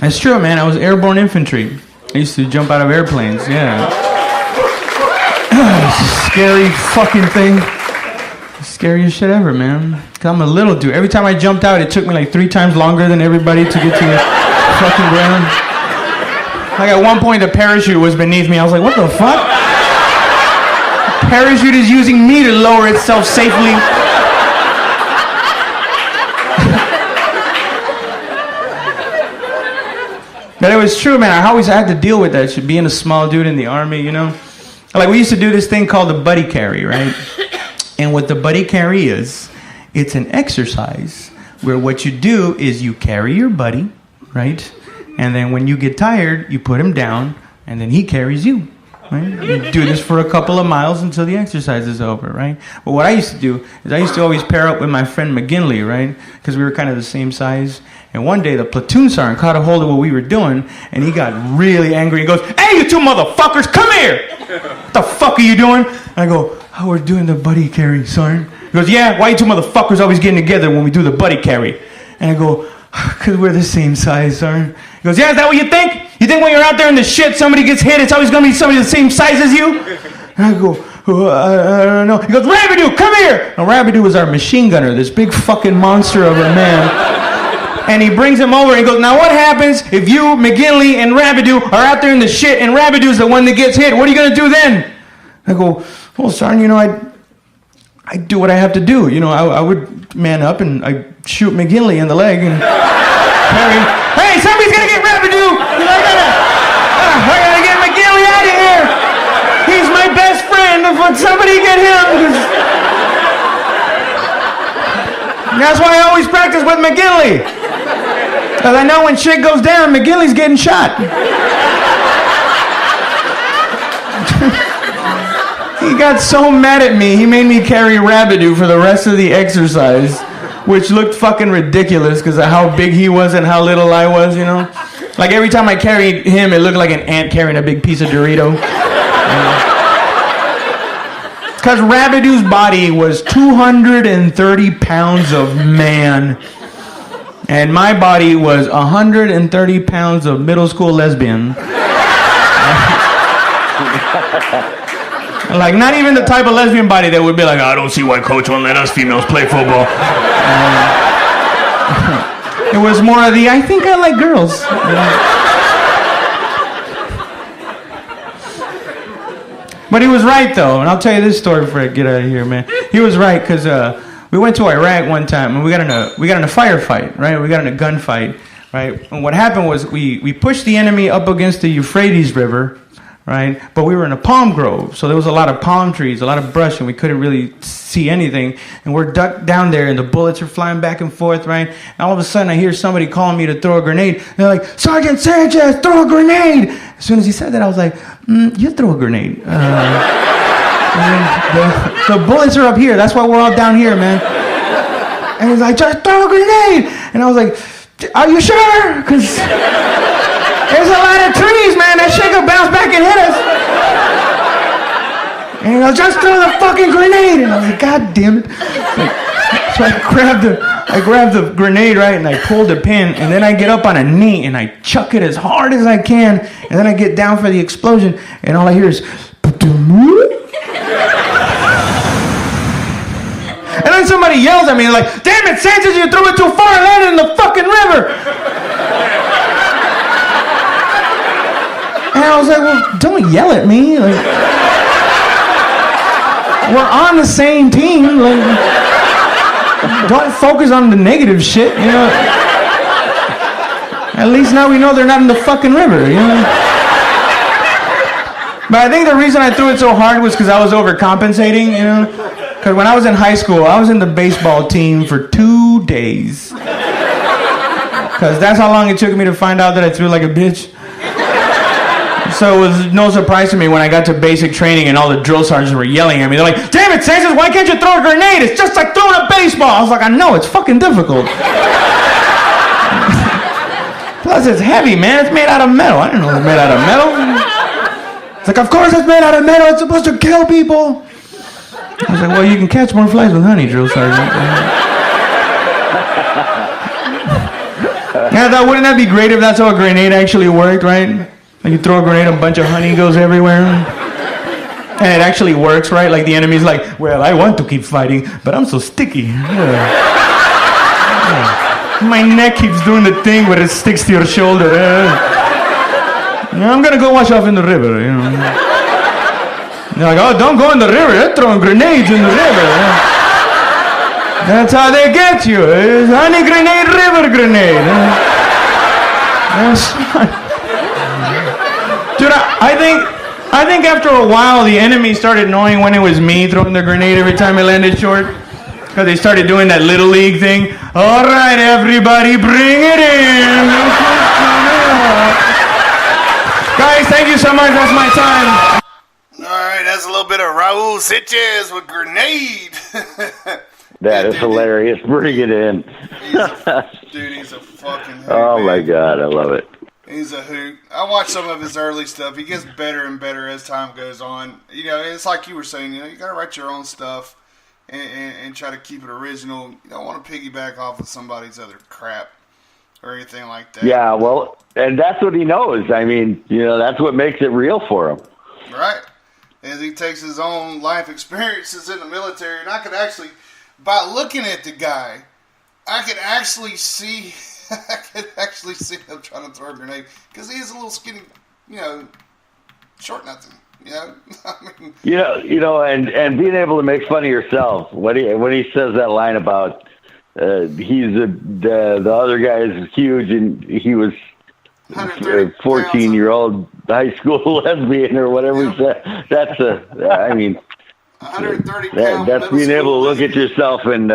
It's true, man. I was airborne infantry. I used to jump out of airplanes, yeah. It's a scary fucking thing. Scariest shit ever, man. Cause I'm a little dude. Every time I jumped out, it took me like 3 times longer than everybody to get to the fucking ground. Like at one point, the parachute was beneath me. I was like, what the fuck? The parachute is using me to lower itself safely. But it was true, man. I always had to deal with that shit, being a small dude in the Army, Like, we used to do this thing called the buddy carry, right? And what the buddy carry is, it's an exercise where what you do is you carry your buddy, right? And then when you get tired, you put him down, and then he carries you, right? You do this for a couple of miles until the exercise is over, right? But what I used to do is I used to always pair up with my friend McGinley, right? Because we were kind of the same size. And one day, the platoon sergeant caught a hold of what we were doing, and he got really angry. He goes, "Hey, you two motherfuckers, come here! What the fuck are you doing?" And I go, "Oh, we're doing the buddy carry, sergeant." He goes, "Yeah, why you two motherfuckers always getting together when we do the buddy carry?" And I go, "Because we're the same size, sergeant." He goes, "Yeah, is that what you think? You think when you're out there in the shit, somebody gets hit, it's always going to be somebody the same size as you?" And I go, "I don't know." He goes, "Rabidoo, come here!" Now, Rabidoo was our machine gunner, this big fucking monster of a man. And he brings him over and he goes, "Now what happens if you, McGinley, and Rabidoo are out there in the shit and Rabidoo's the one that gets hit? What are you going to do then?" I go, "Well, sergeant, I do what I have to do. I would man up and I shoot McGinley in the leg and carry him. Hey, somebody's going to get Rabidoo! I gotta get McGinley out of here! He's my best friend! But somebody get him!" That's why I always practice with McGinley. Because I know when shit goes down, McGinley's getting shot. He got so mad at me, he made me carry Rabidoo for the rest of the exercise, which looked fucking ridiculous because of how big he was and how little I was, Like every time I carried him, it looked like an ant carrying a big piece of Dorito. Because Rabidoo's body was 230 pounds of man. And my body was 130 pounds of middle school lesbian. Like, not even the type of lesbian body that would be like, I don't see why coach won't let us females play football. It was more of the, I think I like girls. But he was right, though, and I'll tell you this story before I get out of here, man. He was right, because we went to Iraq one time, and we got in a firefight, right? We got in a gunfight, right? And what happened was we pushed the enemy up against the Euphrates River, right? But we were in a palm grove, so there was a lot of palm trees, a lot of brush, and we couldn't really see anything. And we're ducked down there, and the bullets are flying back and forth, right? And all of a sudden, I hear somebody calling me to throw a grenade. And they're like, Sergeant Sanchez, throw a grenade! As soon as he said that, I was like, you throw a grenade. The bullets are up here. That's why we're all down here, man. And he's like, just throw a grenade! And I was like, are you sure? Because there's a lot of trees, man. That shit could bounce back and hit us. And he goes, just throw the fucking grenade. And I was like, God damn it. So I grabbed the grenade, right, and I pulled the pin, and then I get up on a knee, and I chuck it as hard as I can, and then I get down for the explosion, and all I hear is, and then somebody yells at me, like, damn it, Sanchez, you threw it too far and landed in the fucking river. And I was like, well, don't yell at me. Like, we're on the same team. Like, don't focus on the negative shit, you know. At least now we know they're not in the fucking river, you know. But I think the reason I threw it so hard was because I was overcompensating, you know. Because when I was in high school, I was in the baseball team for 2 days. Because that's how long it took me to find out that I threw like a bitch. So it was no surprise to me when I got to basic training and all the drill sergeants were yelling at me. They're like, damn it, Sanchez, why can't you throw a grenade? It's just like throwing a baseball. I was like, I know, it's fucking difficult. Plus, it's heavy, man. It's made out of metal. I didn't know it was made out of metal. It's like, of course it's made out of metal. It's supposed to kill people. I was like, well, you can catch more flies with honey, drill sergeant. Yeah, I thought, wouldn't that be great if that's how a grenade actually worked, right? Like you throw a grenade, a bunch of honey goes everywhere. And it actually works, right? Like the enemy's like, well, I want to keep fighting, but I'm so sticky. My neck keeps doing the thing where it sticks to your shoulder. I'm gonna go wash off in the river, you know. They're like, oh, don't go in the river. They're throwing grenades in the river. That's how they get you. It's honey grenade, river grenade. That's Dude, I think after a while the enemy started knowing when it was me throwing the grenade every time it landed short. Because they started doing that little league thing. All right, everybody, bring it in. Guys, thank you so much. That's my time. Alright, that's a little bit of Raul Sanchez with grenade. That is hilarious. Bring it in. He's a fucking hoot, oh man. my God, I love it. He's a hoot. I watch some of his early stuff. He gets better and better as time goes on. You know, it's like you were saying, you know, you gotta write your own stuff and try to keep it original. You don't want to piggyback off of somebody's other crap or anything like that. Yeah, well, and that's what he knows. I mean, you know, that's what makes it real for him. Right. As he takes his own life experiences in the military, and I could actually, by looking at the guy, I could actually see him trying to throw a grenade because he is a little skinny, you know, short nothing. You know, I mean, you know, and being able to make fun of yourself when he says that line about he's the other guy is huge and he was a 14-year-old high school lesbian or whatever he said. That's I mean. 130 that's being able to look at yourself and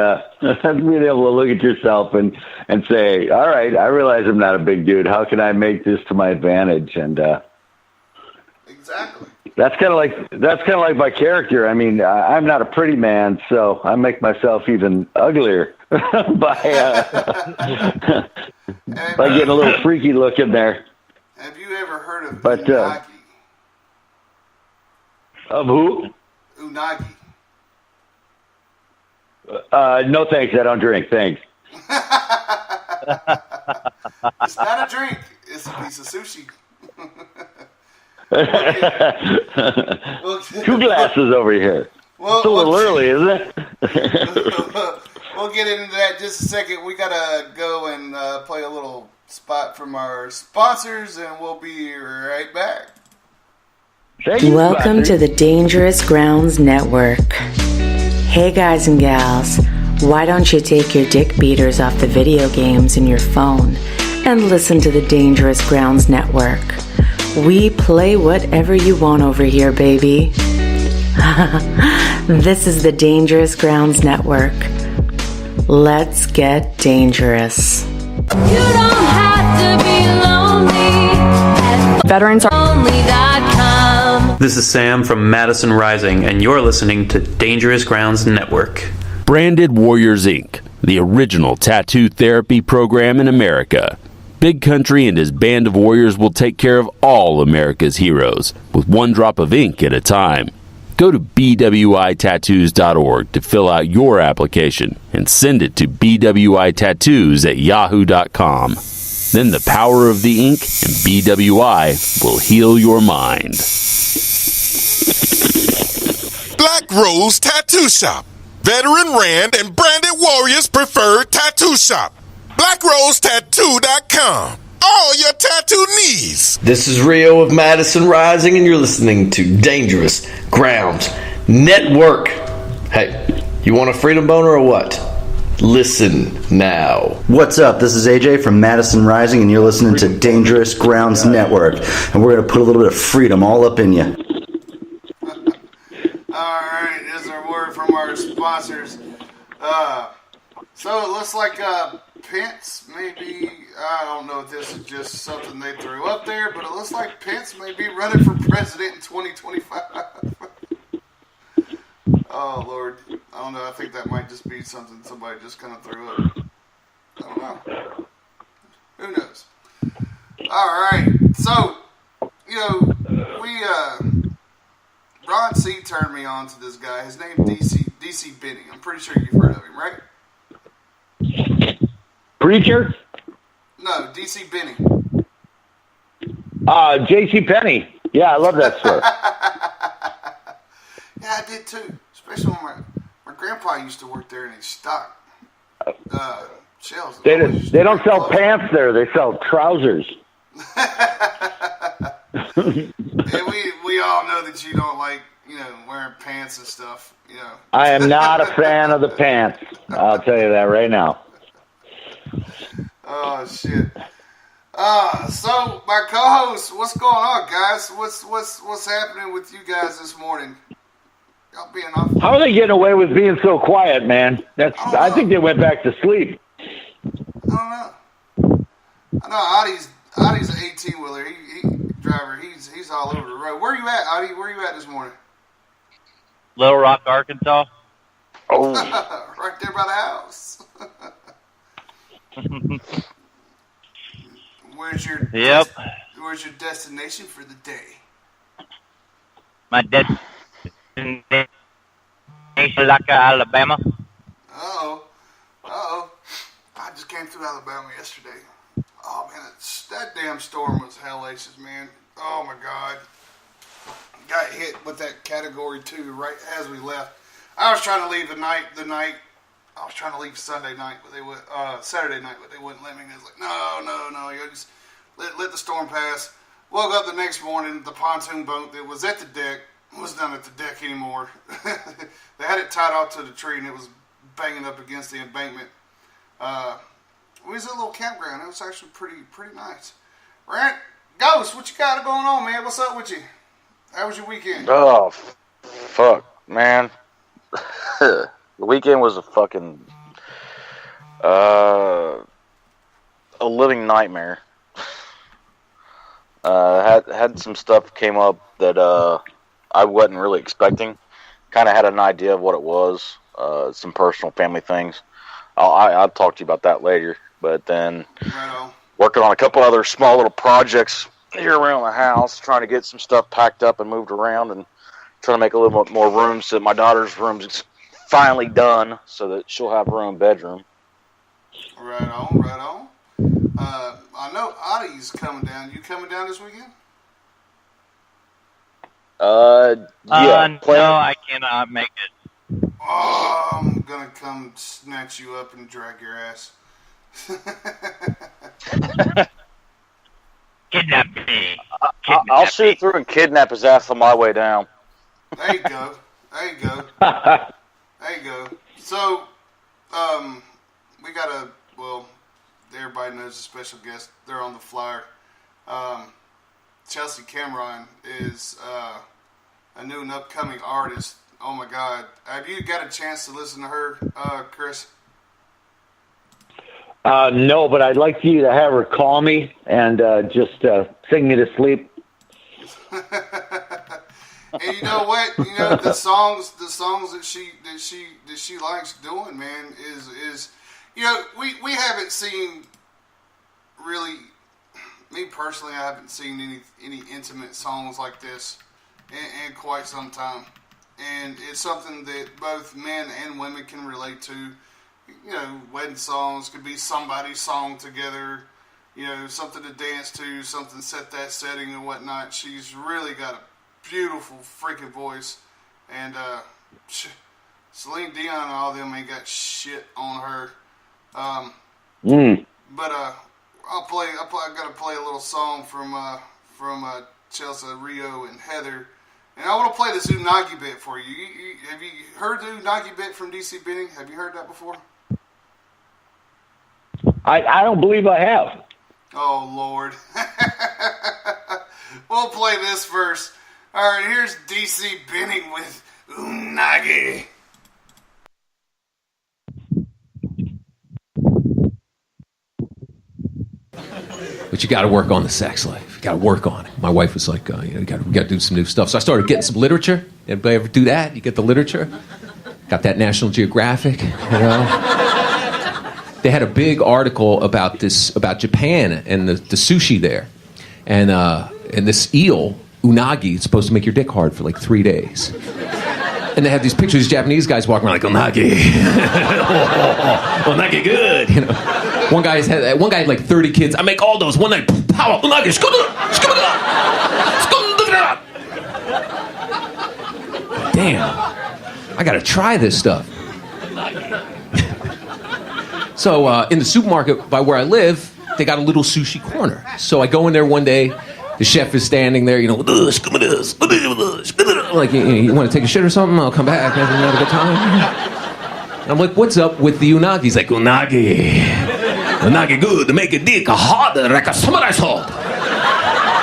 say, all right, I realize I'm not a big dude. How can I make this to my advantage? And exactly. That's kind of like my character. I mean, I'm not a pretty man, so I make myself even uglier by getting a little freaky look in there. heard of But unagi? Of who? Unagi. No thanks, I don't drink. Thanks. It's not a drink. It's a piece of sushi. 2 glasses over here. Well, it's a little early, isn't it? We'll get into that in just a second. We gotta go and play a little spot from our sponsors, and we'll be right back. Welcome to the Dangerous Grounds Network. Hey guys and gals, why don't you take your dick beaters off the video games in your phone and listen to the Dangerous Grounds Network? We play whatever you want over here, baby. This is the Dangerous Grounds Network. Let's get dangerous. You don't have to be lonely. Veterans are Lonely.com. This is Sam from Madison Rising, and you're listening to Dangerous Grounds Network. Branded Warriors Inc., the original tattoo therapy program in America. Big Country and his band of warriors will take care of all America's heroes, with one drop of ink at a time. Go to bwitattoos.org to fill out your application and send it to bwitattoos@yahoo.com. Then the power of the ink and BWI will heal your mind. Black Rose Tattoo Shop. Veteran Rand and Branded Warriors preferred tattoo shop. BlackRoseTattoo.com. All your tattoo needs. This is Rio of Madison Rising, and you're listening to Dangerous Grounds Network. Hey, you want a freedom boner or what? Listen now. What's up? This is AJ from Madison Rising, and you're listening to Dangerous Grounds Network. And we're going to put a little bit of freedom all up in you. Alright, this is our word from our sponsors. So it looks like Pence maybe, I don't know if this is just something they threw up there, but it looks like Pence may be running for president in 2025. Oh, Lord. I don't know. I think that might just be something somebody just kind of threw up. I don't know. Who knows? Alright, so, you know, Ron C. turned me on to this guy. His name's DC Benny. I'm pretty sure you've heard of him, right? Preacher? No, DC Benny. J.C. Penney. Yeah, I love that store. Yeah, I did too. Especially when my grandpa used to work there and he stocked shells. They don't sell pants there. They sell trousers. And we all know that you don't like, wearing pants and stuff, I am not a fan of the pants. I'll tell you that right now. Oh shit. So my co-host, what's going on, guys? What's happening with you guys this morning? Y'all being off. How are they getting away with being so quiet, man? I think they went back to sleep. I don't know. I know Audie's an 18-wheeler. He driver. He's all over the road. Where are you at, Audie? Where are you at this morning? Little Rock, Arkansas. Oh. Right there by the house. Where's your destination for the day? My destination, Alabama. Uh-oh. I just came through Alabama yesterday. Oh, man, that damn storm was hellacious, man. Oh, my God. Got hit with that Category 2 right as we left. I was trying to leave the night. I was trying to leave Saturday night, but they wouldn't let me. And I was like, no, you just let the storm pass. Woke up the next morning, the pontoon boat that was at the deck was not at the deck anymore. They had it tied off to the tree, and it was banging up against the embankment. We was at a little campground. It was actually pretty nice. Rant, Ghost, what you got going on, man? What's up with you? How was your weekend? Oh, fuck, man. The weekend was a fucking a living nightmare. Had some stuff came up that I wasn't really expecting. Kind of had an idea of what it was. Some personal family things. I'll talk to you about that later. But then working on a couple other small little projects here around the house, trying to get some stuff packed up and moved around, and trying to make a little bit more room so that my daughter's room's finally done, so that she'll have her own bedroom. Right on, right on. I know Audie's coming down. You coming down this weekend? Yeah. No, I cannot make it. Oh, I'm gonna come snatch you up and drag your ass. Kidnap me. I'll shoot through and kidnap his ass on my way down. There you go. There you go. There you go. So, we got everybody knows a special guest. They're on the flyer. Chelsea Cameron is a new and upcoming artist. Oh my God. Have you got a chance to listen to her, Chris? No, but I'd like you to have her call me and just sing me to sleep. And you know what? You know the songs that she likes doing, man, is you know we haven't seen really. Me personally, I haven't seen any intimate songs like this in quite some time, and it's something that both men and women can relate to. You know, wedding songs could be somebody's song together. You know, something to dance to, something set that setting and whatnot. She's really got a beautiful freaking voice, and Celine Dion and all them ain't got shit on her. But I gotta play a little song from Chelsea, Rio, and Heather, and I want to play this Unagi bit for you. Have you heard the Unagi bit from DC Benning? Have you heard that before? I don't believe I have. Oh, Lord. We'll play this first. All right, here's DC Benning with Unagi. But you got to work on the sex life. You got to work on it. My wife was like, we got to do some new stuff. So I started getting some literature. Anybody ever do that? You get the literature. Got that National Geographic, you know. They had a big article about Japan and the sushi there, and this eel unagi is supposed to make your dick hard for like 3 days. And they had these pictures of these Japanese guys walking around like unagi, unagi good, you know. One guy had like 30 kids. I make all those one night. Power unagi. Damn, I gotta try this stuff. So in the supermarket by where I live, they got a little sushi corner. So I go in there one day. The chef is standing there, you know, like, you want to take a shit or something? I'll come back. Have a good time. And I'm like, what's up with the unagi? He's like, unagi good to make a dick harder like a samurai sword.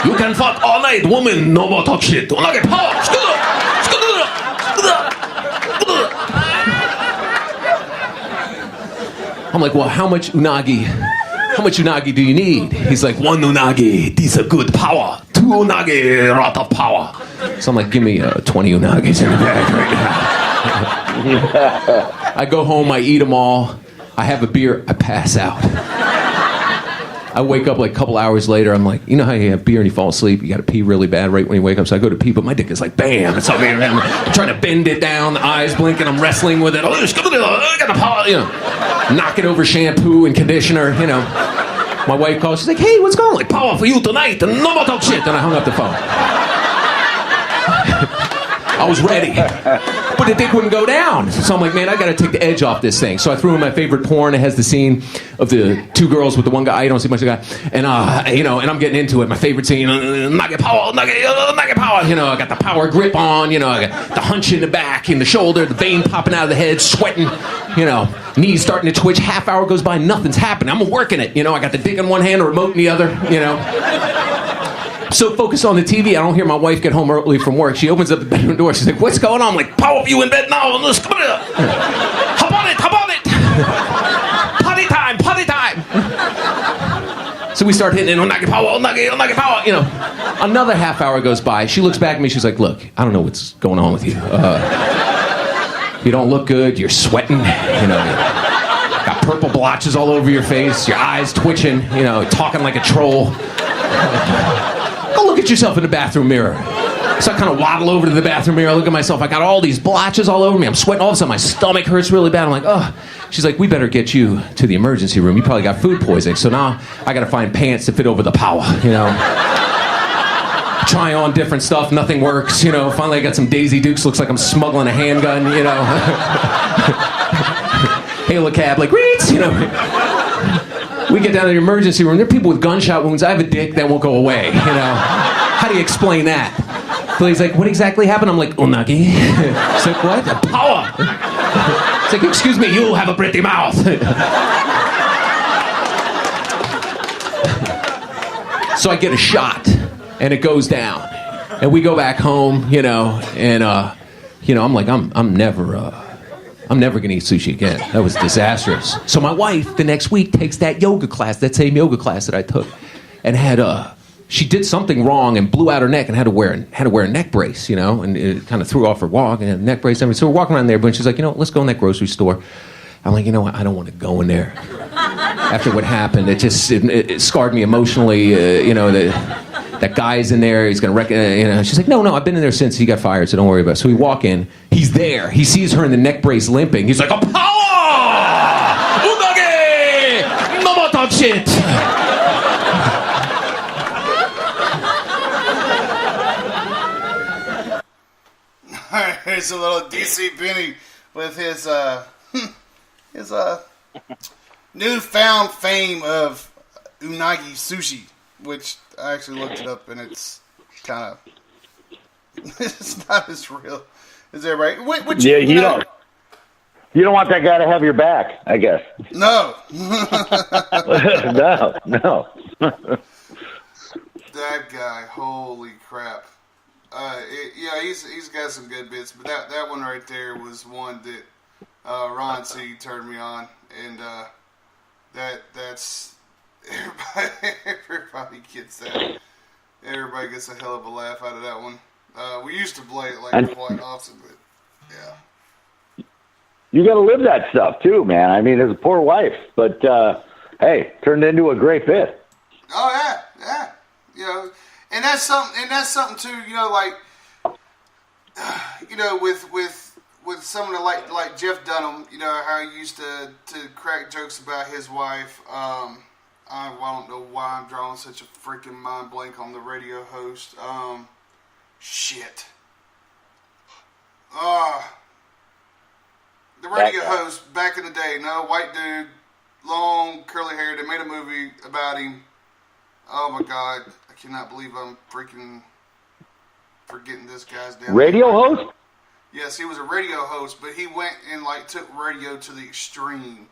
You can fuck all night, woman, no more talk shit. Unagi power. I'm like, well, how much unagi do you need? He's like, 1 unagi, these are good power. 2 unagi, a lot of power. So I'm like, give me 20 unagis in the bag right now. I go home, I eat them all. I have a beer, I pass out. I wake up like a couple hours later, I'm like, you know how you have beer and you fall asleep, you gotta pee really bad right when you wake up, so I go to pee, but my dick is like, bam, it's over here. I'm trying to bend it down, the eyes blinking, I'm wrestling with it, I got the power, you know, knocking over shampoo and conditioner, you know. My wife calls, she's like, hey, what's going on? Like, power for you tonight, and no more talk shit, and I hung up the phone. I was ready, but the dick wouldn't go down. So I'm like, man, I gotta take the edge off this thing. So I threw in my favorite porn. It has the scene of the 2 girls with the one guy. I don't see much of the guy, and you know, and I'm getting into it. My favorite scene, nugget power, nugget power. You know, I got the power grip on. You know, I got the hunch in the back, in the shoulder, the vein popping out of the head, sweating. You know, knees starting to twitch. Half hour goes by, nothing's happening. I'm working it. You know, I got the dick in one hand, the remote in the other. You know. So focused on the TV, I don't hear my wife get home early from work. She opens up the bedroom door. She's like, what's going on? I'm like, power of you in bed now. Let's come on. Hop on it. Potty time. So we start hitting it. Unagi power. You know, another half hour goes by. She looks back at me. She's like, look, I don't know what's going on with you. You don't look good. You're sweating. You know, got purple blotches all over your face. Your eyes twitching. You know, talking like a troll. yourself in the bathroom mirror. So I kind of waddle over to the bathroom mirror, look at myself. I got all these blotches all over me. I'm sweating. All of a sudden, my stomach hurts really bad. I'm like, oh. She's like, we better get you to the emergency room. You probably got food poisoning. So now I got to find pants to fit over the power, you know. Try on different stuff. Nothing works, you know. Finally, I got some Daisy Dukes. Looks like I'm smuggling a handgun, you know. Hail a cab, like, Reeds, you know. We get down to the emergency room. There are people with gunshot wounds. I have a dick that won't go away, you know. How do you explain that? So he's like, what exactly happened? I'm like, unagi. He's like, what? A power. It's like, excuse me, you have a pretty mouth. So I get a shot, and it goes down. And we go back home, you know, and, you know, I'm like, I'm never gonna eat sushi again. That was disastrous. So my wife, the next week, takes that yoga class, that same yoga class that I took, and she did something wrong and blew out her neck and had to wear a neck brace, you know, and it kind of threw off her walk and had a neck brace. I mean, so we're walking around there, but she's like, you know, let's go in that grocery store. I'm like, you know what? I don't want to go in there. After what happened, it scarred me emotionally. You know, that guy's in there. He's gonna you know. She's like, no, I've been in there since he got fired, so don't worry about it. So we walk in. He's there. He sees her in the neck brace limping. He's like, a power! Unagi! No more talk shit. Here's a little DC Benny with his newfound fame of unagi sushi, which I actually looked it up and it's kind of it's not as real as everybody. Yeah, you don't want that guy to have your back, I guess. No. no. That guy, holy crap. He's got some good bits, but that one right there was one that Ron C turned me on, and that's everybody gets that. Everybody gets a hell of a laugh out of that one. We used to play it like quite often, but yeah. You got to live that stuff too, man. I mean, it's a poor wife, but hey, turned into a great bit. Oh yeah. You know, and that's something too. You know, like you know, with someone like Jeff Dunham, you know how he used to crack jokes about his wife. I don't know why I'm drawing such a freaking mind blank on the radio host. Shit. The radio host back in the day, no, white dude, long curly hair. They made a movie about him. Oh my God, I cannot believe I'm freaking forgetting this guy's damn radio host. Yes, he was a radio host, but he went and took radio to the extreme.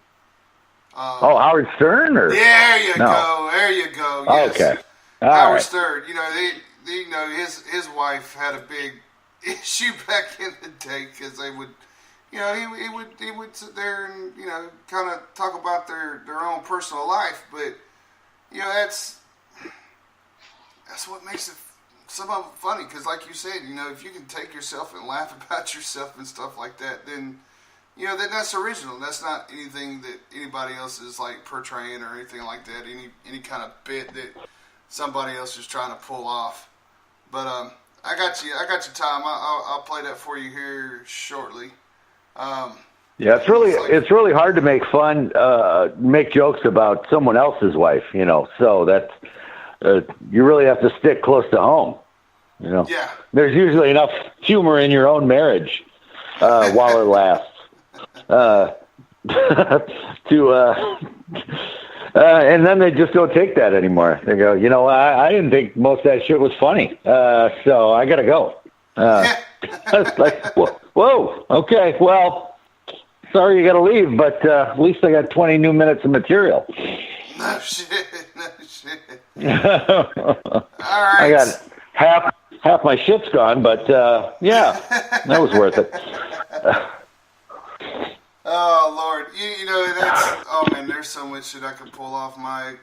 Howard Stern, or there you go. Yes. Okay, Howard Stern. You know, you know his wife had a big issue back in the day because they would, you know, he would sit there and you know kind of talk about their own personal life, but you know that's what makes it somehow funny because, like you said, you know, if you can take yourself and laugh about yourself and stuff like that, then you know that's original. That's not anything that anybody else is like portraying or anything like that. Any kind of bit that somebody else is trying to pull off. But I got you, Tom. I'll play that for you here shortly. Yeah, it's really hard to make fun, make jokes about someone else's wife. You know, so that's. You really have to stick close to home. You know, there's usually enough humor in your own marriage while it lasts. And then they just don't take that anymore. They go, you know, I didn't think most of that shit was funny, so I gotta go. Like, whoa, okay, well, sorry you gotta leave, but at least I got 20 new minutes of material. No shit. All right. I got half my shit's gone, but yeah, that was worth it. Oh Lord, you know that's man. There's so much shit I could pull off my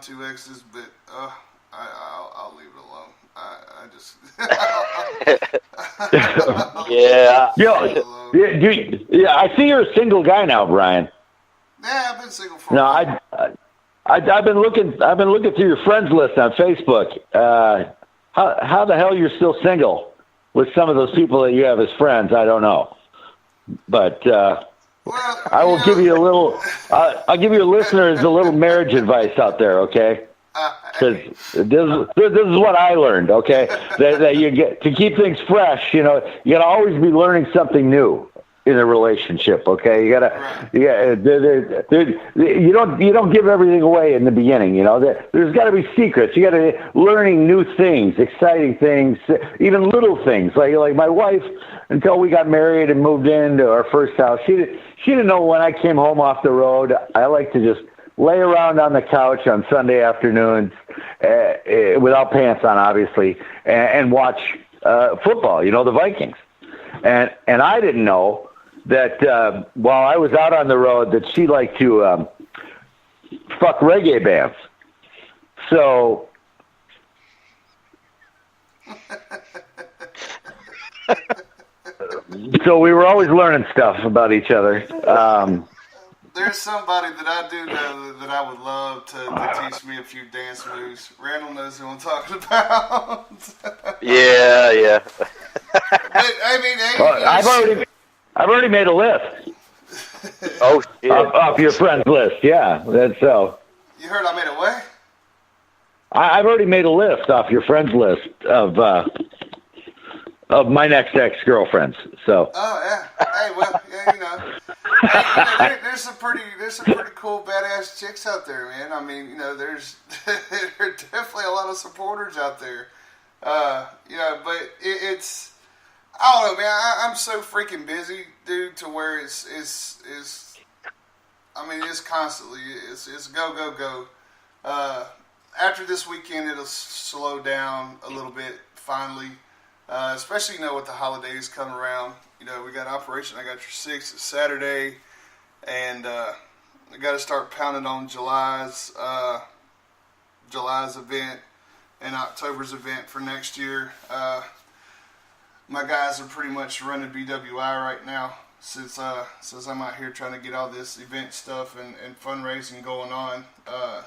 two exes, but I'll leave it alone. I just yeah. I see you're a single guy now, Brian. Yeah, I've been single for a while. I've been looking through your friends list on Facebook. how the hell you're still single with some of those people that you have as friends, I don't know. But I will give you a little. I'll give your listeners a little marriage advice out there, okay? Because this is what I learned, okay? that you get to keep things fresh. You know, you got to always be learning something new in a relationship, okay? You don't give everything away in the beginning. You know, there's got to be secrets. You got to learning new things, exciting things, even little things. Like my wife, until we got married and moved into our first house, she didn't know when I came home off the road, I like to just lay around on the couch on Sunday afternoons without pants on, obviously, and watch football. You know, the Vikings, and I didn't know that while I was out on the road that she liked to fuck reggae bands. So we were always learning stuff about each other. There's somebody that I do know that I would love to teach me a few dance moves. Randall knows who I'm talking about. Yeah. But, I mean, hey, I've already made a list. Oh, shit. Off your friends list, yeah. That's so. You heard I made a what? I've already made a list off your friends list of my next ex-girlfriends. So. Oh yeah. Hey, well, yeah, you know. Hey, there's some pretty cool badass chicks out there, man. I mean, you know, there's there are definitely a lot of supporters out there. You know, but it's. I don't know, man. I'm so freaking busy, dude, to where it's I mean, it's constantly, it's go. After this weekend, it'll slow down a little bit, finally. Especially, you know, with the holidays come around. You know, we got Operation I Got Your Six this Saturday, and we got to start pounding on July's event and October's event for next year. My guys are pretty much running BWI right now since I'm out here trying to get all this event stuff and fundraising going on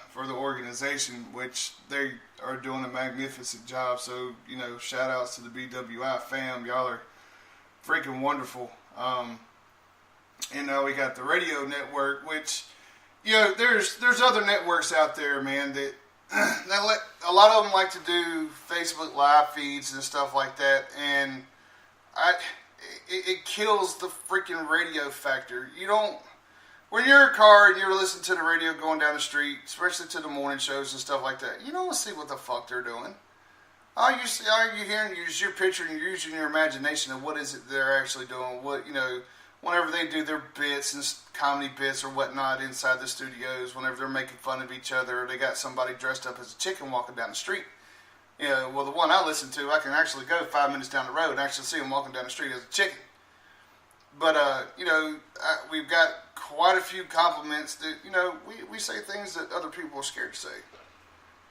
for the organization, which they are doing a magnificent job. So, you know, shout outs to the BWI fam. Y'all are freaking wonderful. You know, we got the radio network, which, you know, there's other networks out there, man, that a lot of them like to do Facebook live feeds and stuff like that, and it kills the freaking radio factor. You don't, when you're in a car and you're listening to the radio going down the street, especially to the morning shows and stuff like that, you don't see what the fuck they're doing. All you hearing is your picture and you're using your imagination of what is it they're actually doing. What, you know, whenever they do their bits and comedy bits or whatnot inside the studios, whenever they're making fun of each other, or they got somebody dressed up as a chicken walking down the street. You know, well, the one I listen to, I can actually go 5 minutes down the road and actually see him walking down the street as a chicken. But, you know, we've got quite a few compliments that, you know, we say things that other people are scared to say.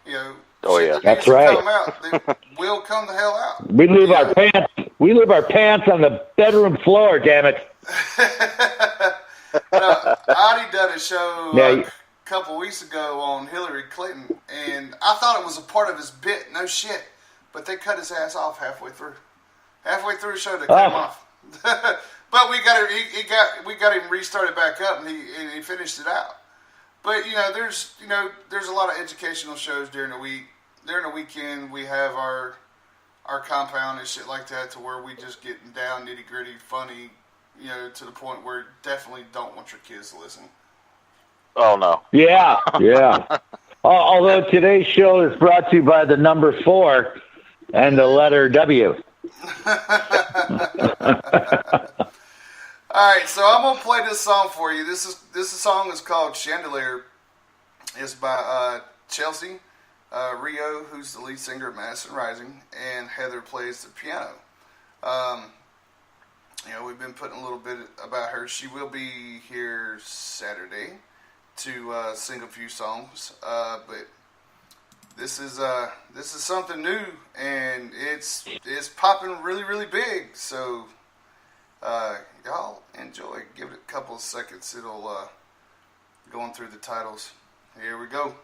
You know, oh yeah, that's right. Come out, they will come the hell out. We leave our pants. We leave our pants on the bedroom floor. Damn it. Adi done a show a couple weeks ago on Hillary Clinton, and I thought it was a part of his bit. No shit, but they cut his ass off halfway through. Halfway through the show, they cut him off. But we got him restarted back up, and he finished it out. But there's a lot of educational shows during the week. During the weekend, we have our compound and shit like that, to where we just getting down nitty gritty, funny, to the point where you definitely don't want your kids to listen. Oh no. Yeah. Although today's show is brought to you by the number 4 and the letter W. All right, so I'm gonna play this song for you. This song is called Chandelier. It's by Chelsea Rio, who's the lead singer of Madison Rising, and Heather plays the piano. We've been putting a little bit about her. She will be here Saturday to sing a few songs, but this is something new, and it's popping really, really big. So y'all enjoy. Give it a couple of seconds. It'll going through the titles. Here we go.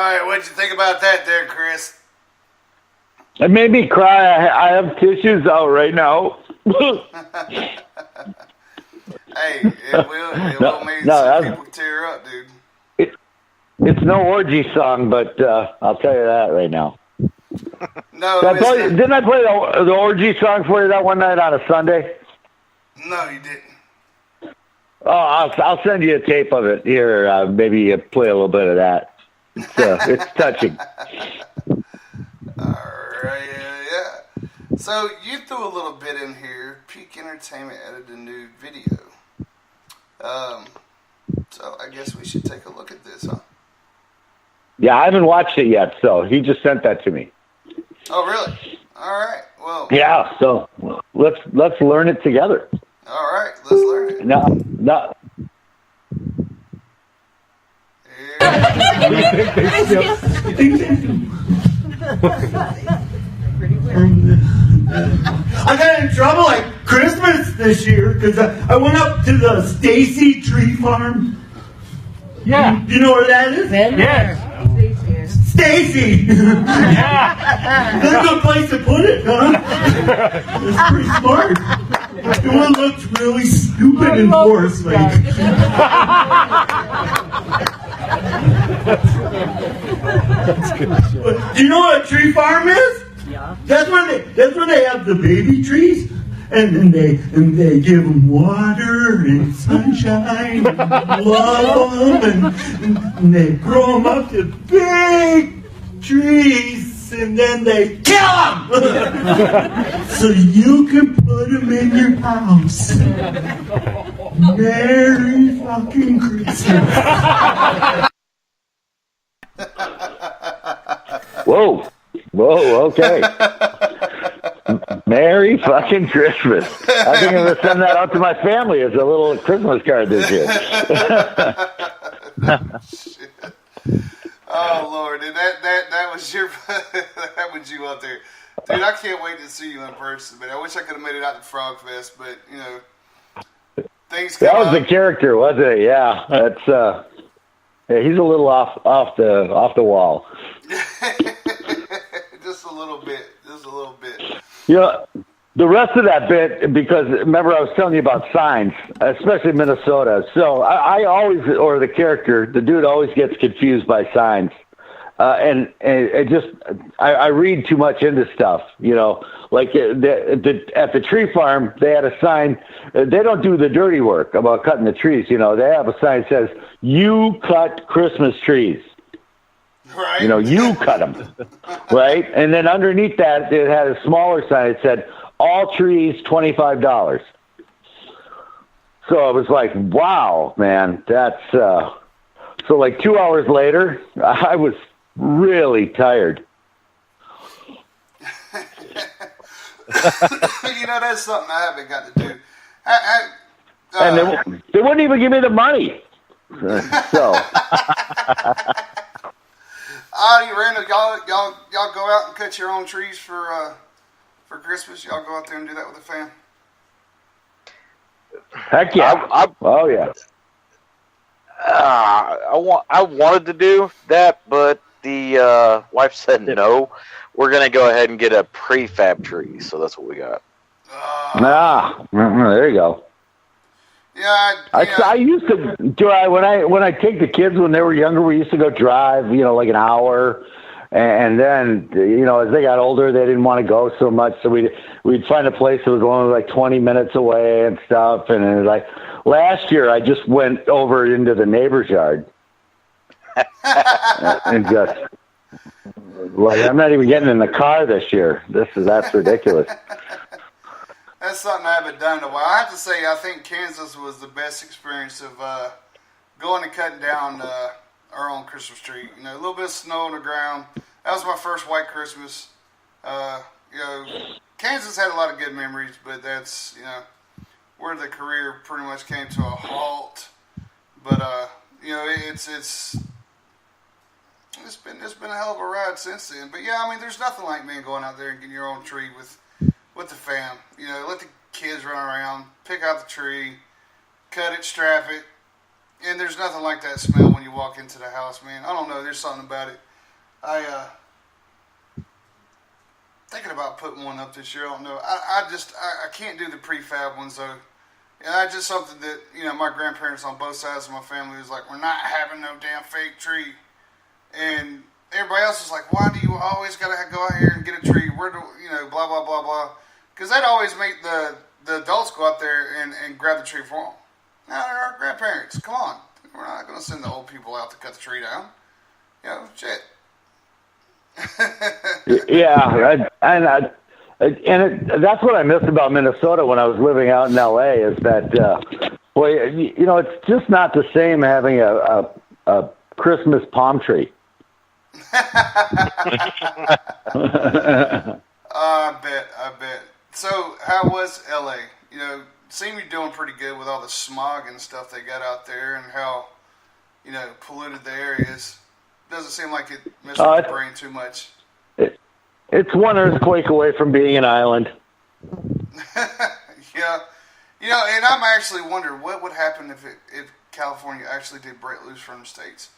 right, what'd you think about that there, Chris? It made me cry. I have tissues out right now. Hey, it will make some people tear up, dude. It's no orgy song, but I'll tell you that right now. No, didn't I play the orgy song for you that one night on a Sunday? No, you didn't. Oh, I'll send you a tape of it here. Maybe you play a little bit of that. It's touching. All right, yeah. So you threw a little bit in here. Peak Entertainment added a new video. So I guess we should take a look at this, huh? Yeah, I haven't watched it yet, so he just sent that to me. Oh, really? All right. Well. Yeah, so let's learn it together. All right, let's learn it. No. I got in trouble at Christmas this year because I went up to the Stacy Tree Farm. Yeah. You know where that is? Yes. Stacy! That's a good place to put it, huh? It's pretty smart. The one looks really stupid and forced. Like. Do you know what a tree farm is? Yeah. That's where they have the baby trees, and they give them water and sunshine, and love them, and they grow them up to big trees, and then they kill them so you can put them in your house. Merry fucking Christmas. Whoa, okay. Merry fucking Christmas. I think I'm going to send that out to my family as a little Christmas card this year. Oh, Lord. And that was your, that was you out there. Dude, I can't wait to see you in person, man. I wish I could have made it out to Frog Fest, but, you know, things come That was up. the character, wasn't it? Yeah, that's, yeah, he's a little off the wall. Just a little bit. You know, the rest of that bit, because remember I was telling you about signs, especially Minnesota. So I always, or the character, the dude always gets confused by signs. And it just, I read too much into stuff, you know. Like at the tree farm, they had a sign. They don't do the dirty work about cutting the trees, you know. They have a sign that says, "You cut Christmas trees." Right. You know, you cut them, right? And then underneath that, it had a smaller sign that said, "All trees, $25." So I was like, wow, man, that's, so like 2 hours later, I was really tired. You know, that's something I haven't got to do. And they wouldn't even give me the money. So. Randall, y'all go out and cut your own trees for Christmas. Y'all go out there and do that with the fam. Heck yeah! Oh yeah. I wanted to do that, but the wife said no. We're gonna go ahead and get a prefab tree, so that's what we got. There you go. Yeah, I used to do when I take the kids when they were younger. We used to go drive, you know, like an hour, and then you know as they got older, they didn't want to go so much. So we'd find a place that was only like 20 minutes away and stuff. And it was like last year, I just went over into the neighbor's yard and just like I'm not even getting in the car this year. That's ridiculous. That's something I haven't done in a while. I have to say, I think Kansas was the best experience of going and cutting down our own Christmas tree. You know, a little bit of snow on the ground. That was my first white Christmas. You know, Kansas had a lot of good memories, but that's, you know, where the career pretty much came to a halt. But you know, it's been a hell of a ride since then. But yeah, I mean, there's nothing like, man, going out there and getting your own tree with the fam. You know, let the kids run around, pick out the tree, cut it, strap it, and there's nothing like that smell when you walk into the house, man. I don't know, there's something about it. Thinking about putting one up this year. I don't know. I can't do the prefab ones though. Yeah, that's just something that, my grandparents on both sides of my family was like, we're not having no damn fake tree. And everybody else is like, why do you always got to go out here and get a tree? Where do, blah, blah, blah, blah. Because they'd always make the adults go out there and grab the tree for them. Now they're our grandparents. Come on. We're not going to send the old people out to cut the tree down. Shit. Yeah, that's what I missed about Minnesota when I was living out in LA is that, it's just not the same having a Christmas palm tree. I bet. So, how was LA? Seem you're doing pretty good with all the smog and stuff they got out there, and how, polluted the area is. Doesn't seem like it messes with the brain too much. It's one earthquake away from being an island. Yeah. And I'm actually wondering what would happen if California actually did break loose from the states.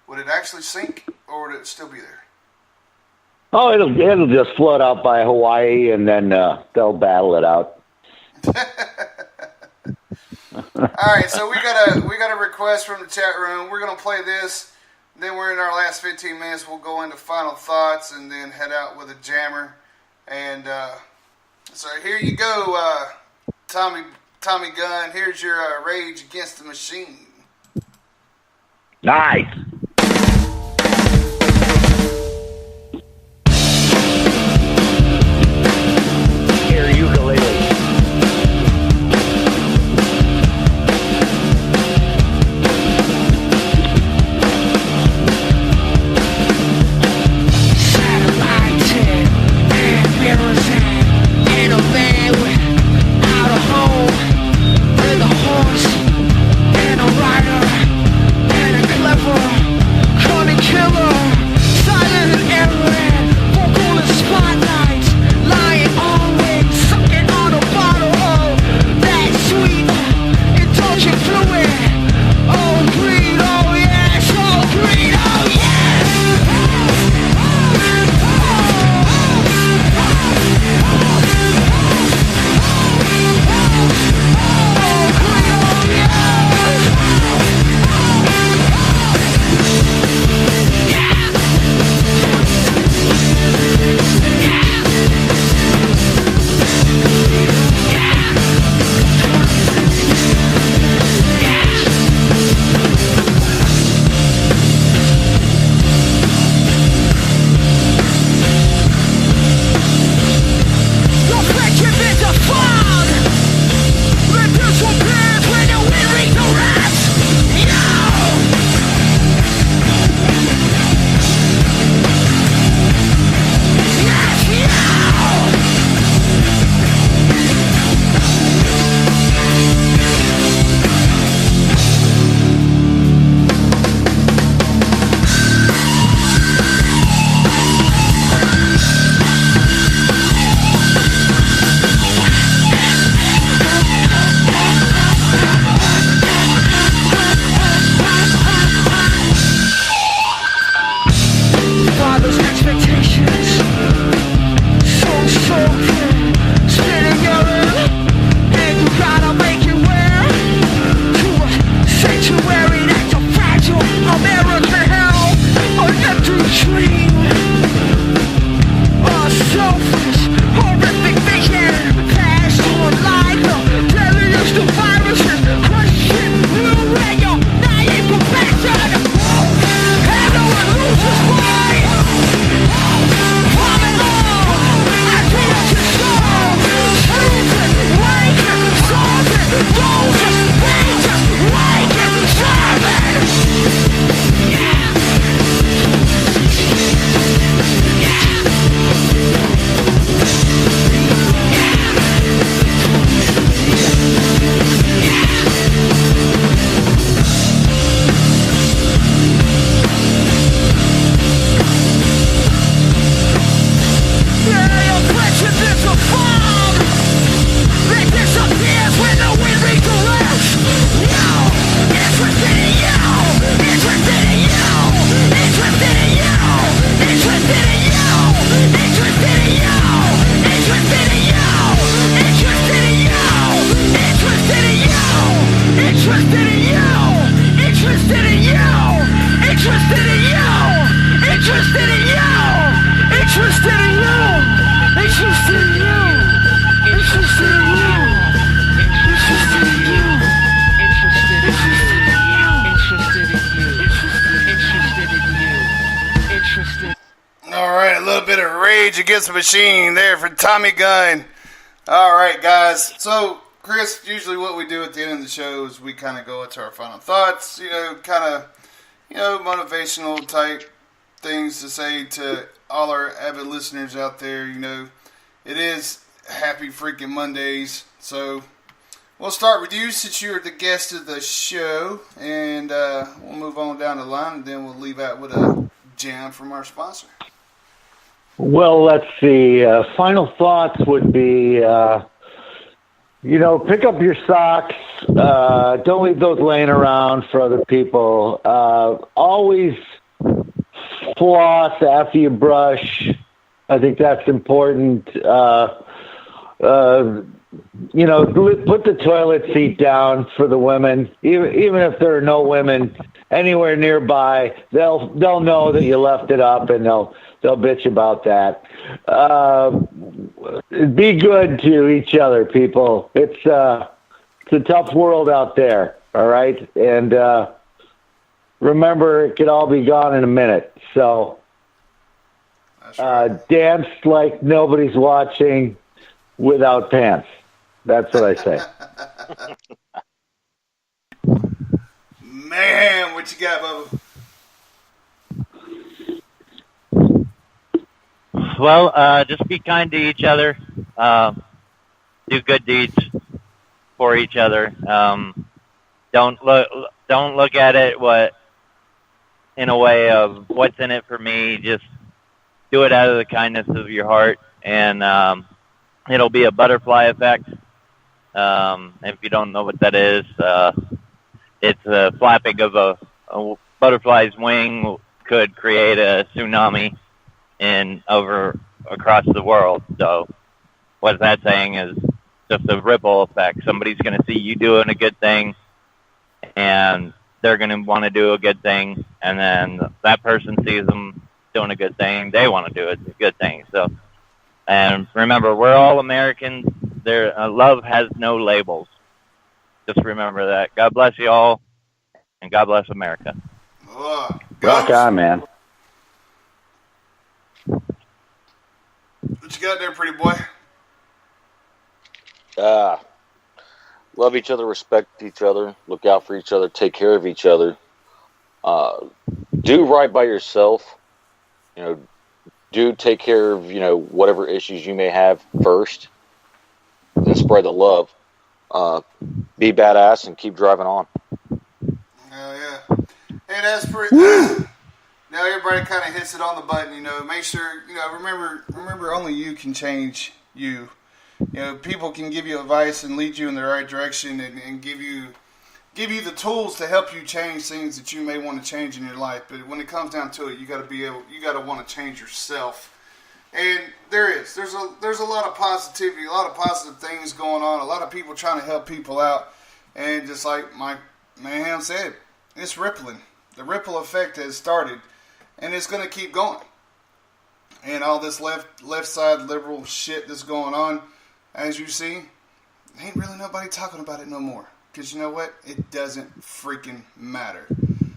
Would it actually sink, or would it still be there? Oh, it'll just float out by Hawaii, and then they'll battle it out. All right, so we got a request from the chat room. We're gonna play this. Then we're in our last 15 minutes. We'll go into final thoughts and then head out with a jammer. And so here you go, Tommy Gunn. Here's your Rage Against the Machine. Nice. Air ukulele. In a van without a home, with a horse and a rider and a clever All right, a little bit of Rage Against the Machine there for Tommy Gunn. All right, guys. So, Chris, usually what we do at the end of the show is we kind of go into our final thoughts, motivational type things to say to all our avid listeners out there. It is happy freaking Mondays. So, we'll start with you since you're the guest of the show, and we'll move on down the line, and then we'll leave out with a jam from our sponsor. Well, let's see. Final thoughts would be, pick up your socks. Don't leave those laying around for other people. Always floss after you brush. I think that's important. Put the toilet seat down for the women. Even if there are no women anywhere nearby, they'll know that you left it up, and they'll bitch about that. Be good to each other, people. It's a tough world out there, all right? And remember, it could all be gone in a minute. So dance like nobody's watching without pants. That's what I say. Man, what you got, Bubba? Well, just be kind to each other. Do good deeds for each other. Don't look at it in a way of what's in it for me. Just do it out of the kindness of your heart, and it'll be a butterfly effect. If you don't know what that is, it's a flapping of a butterfly's wing could create a tsunami across the world. So what that's saying is just a ripple effect. Somebody's going to see you doing a good thing, and they're going to want to do a good thing, and then that person sees them doing a good thing. They want to do a good thing. So, and remember, we're all Americans. Love has no labels. Just remember that. God bless you all, and God bless America. Rock on, man. What you got there, pretty boy? Love each other, respect each other, look out for each other, take care of each other. Do right by yourself. Do take care of, whatever issues you may have first. Then spread the love. Be badass and keep driving on. Yeah. And that's pretty. Now everybody kind of hits it on the button. Make sure remember only you can change you. People can give you advice and lead you in the right direction and give you the tools to help you change things that you may want to change in your life. But when it comes down to it, you got to want to change yourself. And there's a lot of positivity, a lot of positive things going on, a lot of people trying to help people out. And just like Mike Mayhem said, it's rippling. The ripple effect has started, and it's going to keep going. And all this left side liberal shit that's going on, as you see, ain't really nobody talking about it no more. Because you know what? It doesn't freaking matter.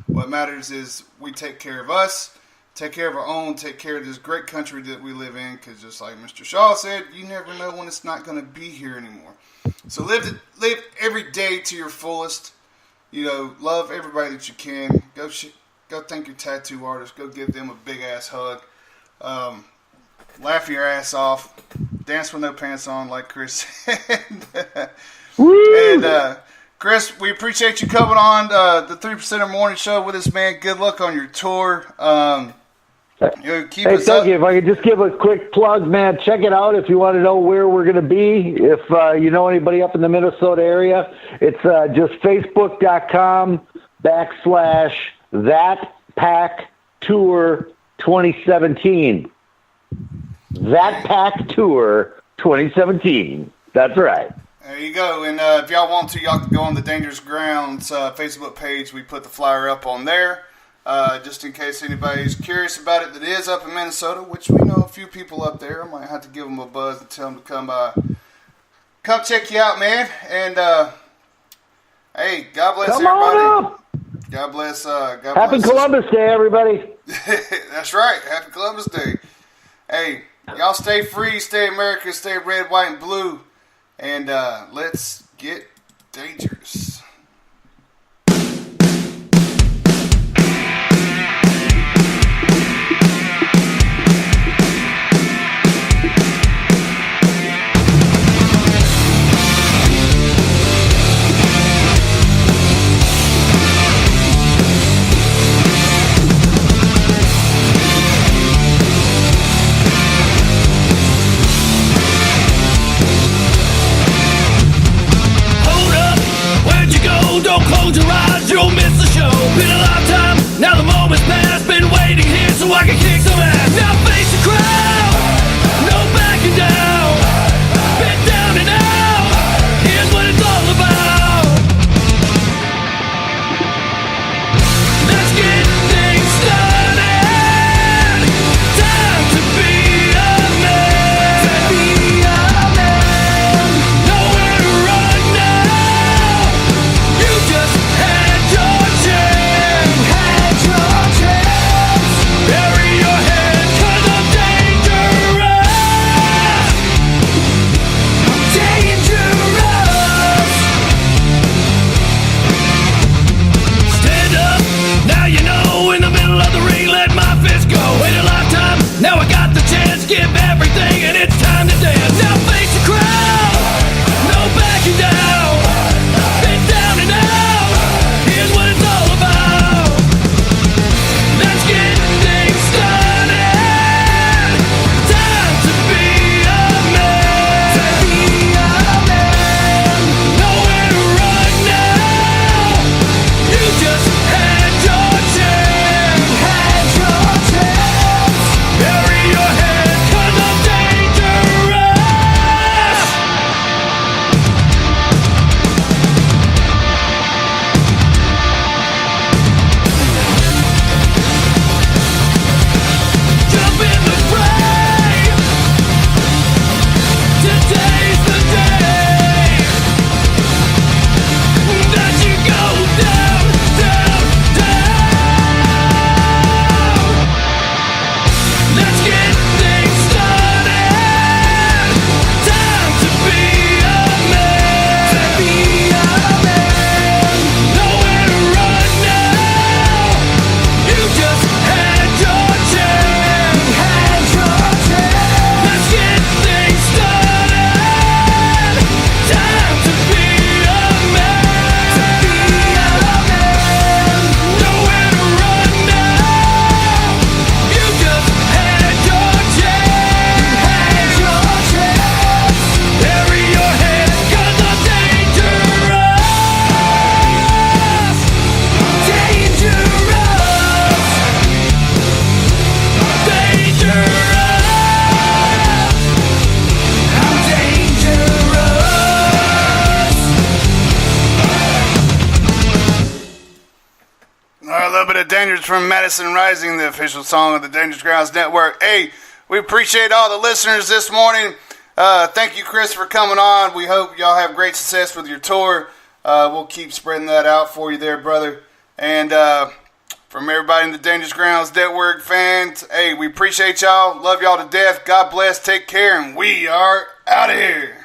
What matters is we take care of us, take care of our own, take care of this great country that we live in. Because just like Mr. Shaw said, you never know when it's not going to be here anymore. So live every day to your fullest. Love everybody that you can. Go thank your tattoo artist. Go give them a big ass hug. Laugh your ass off. Dance with no pants on, like Chris said. And Chris, we appreciate you coming on the 3% Morning Show with us, man. Good luck on your tour. Keep us thank you. If I could just give a quick plug, man, check it out if you want to know where we're going to be. If you know anybody up in the Minnesota area, it's just facebook.com/ThatPackTour2017. That Pack Tour 2017. That's right. There you go. And if y'all want to, y'all can go on the Dangerous Grounds Facebook page. We put the flyer up on there. Just in case anybody's curious about it that is up in Minnesota, which we know a few people up there. I might have to give them a buzz and tell them to come by. Come check you out, man. And, hey, God bless everybody. On up. God bless. Happy Columbus Day, everybody. That's right. Happy Columbus Day. Hey, y'all stay free, stay America, stay red, white, and blue. And let's get dangerous. Don't close your eyes, you'll miss the show. Been a lifetime, now the moment's passed. Been waiting here so I can kick some ass. Now face the crowd, no backing down. Been down and out, here's what it's all about. Let's get things started. Time to be a man. Nowhere to run now. You just had your chance. Bury your head 'cause I'm dangerous. I'm dangerous. Stand up, now you know. In the middle of the ring, let my fist go. Wait a lifetime, now I got the chance. Give everything and it's time to dance. Now face the crowd, no backing down. Been down and out, here's what it's all about. Let's get things started. Time to be a man. Nowhere to run now. You just had your chance. Bury your head 'cause I'm dangerous. Jump in the fray. Today's the day that you go down, down, down. Let's get things started. Time to be a man. Nowhere to run now. You just had your chance. Let's get things started. Time to be a man. Nowhere to run now. You just had your chance. Bury your head 'cause I'm dangerous. All right, a little bit of Dangerous from Madison Rising, the official song of the Dangerous Grounds Network. Hey, we appreciate all the listeners this morning. Thank you, Chris, for coming on. We hope y'all have great success with your tour. We'll keep spreading that out for you there, brother. And from everybody in the Dangerous Grounds Network fans, hey, we appreciate y'all. Love y'all to death. God bless. Take care. And we are out of here.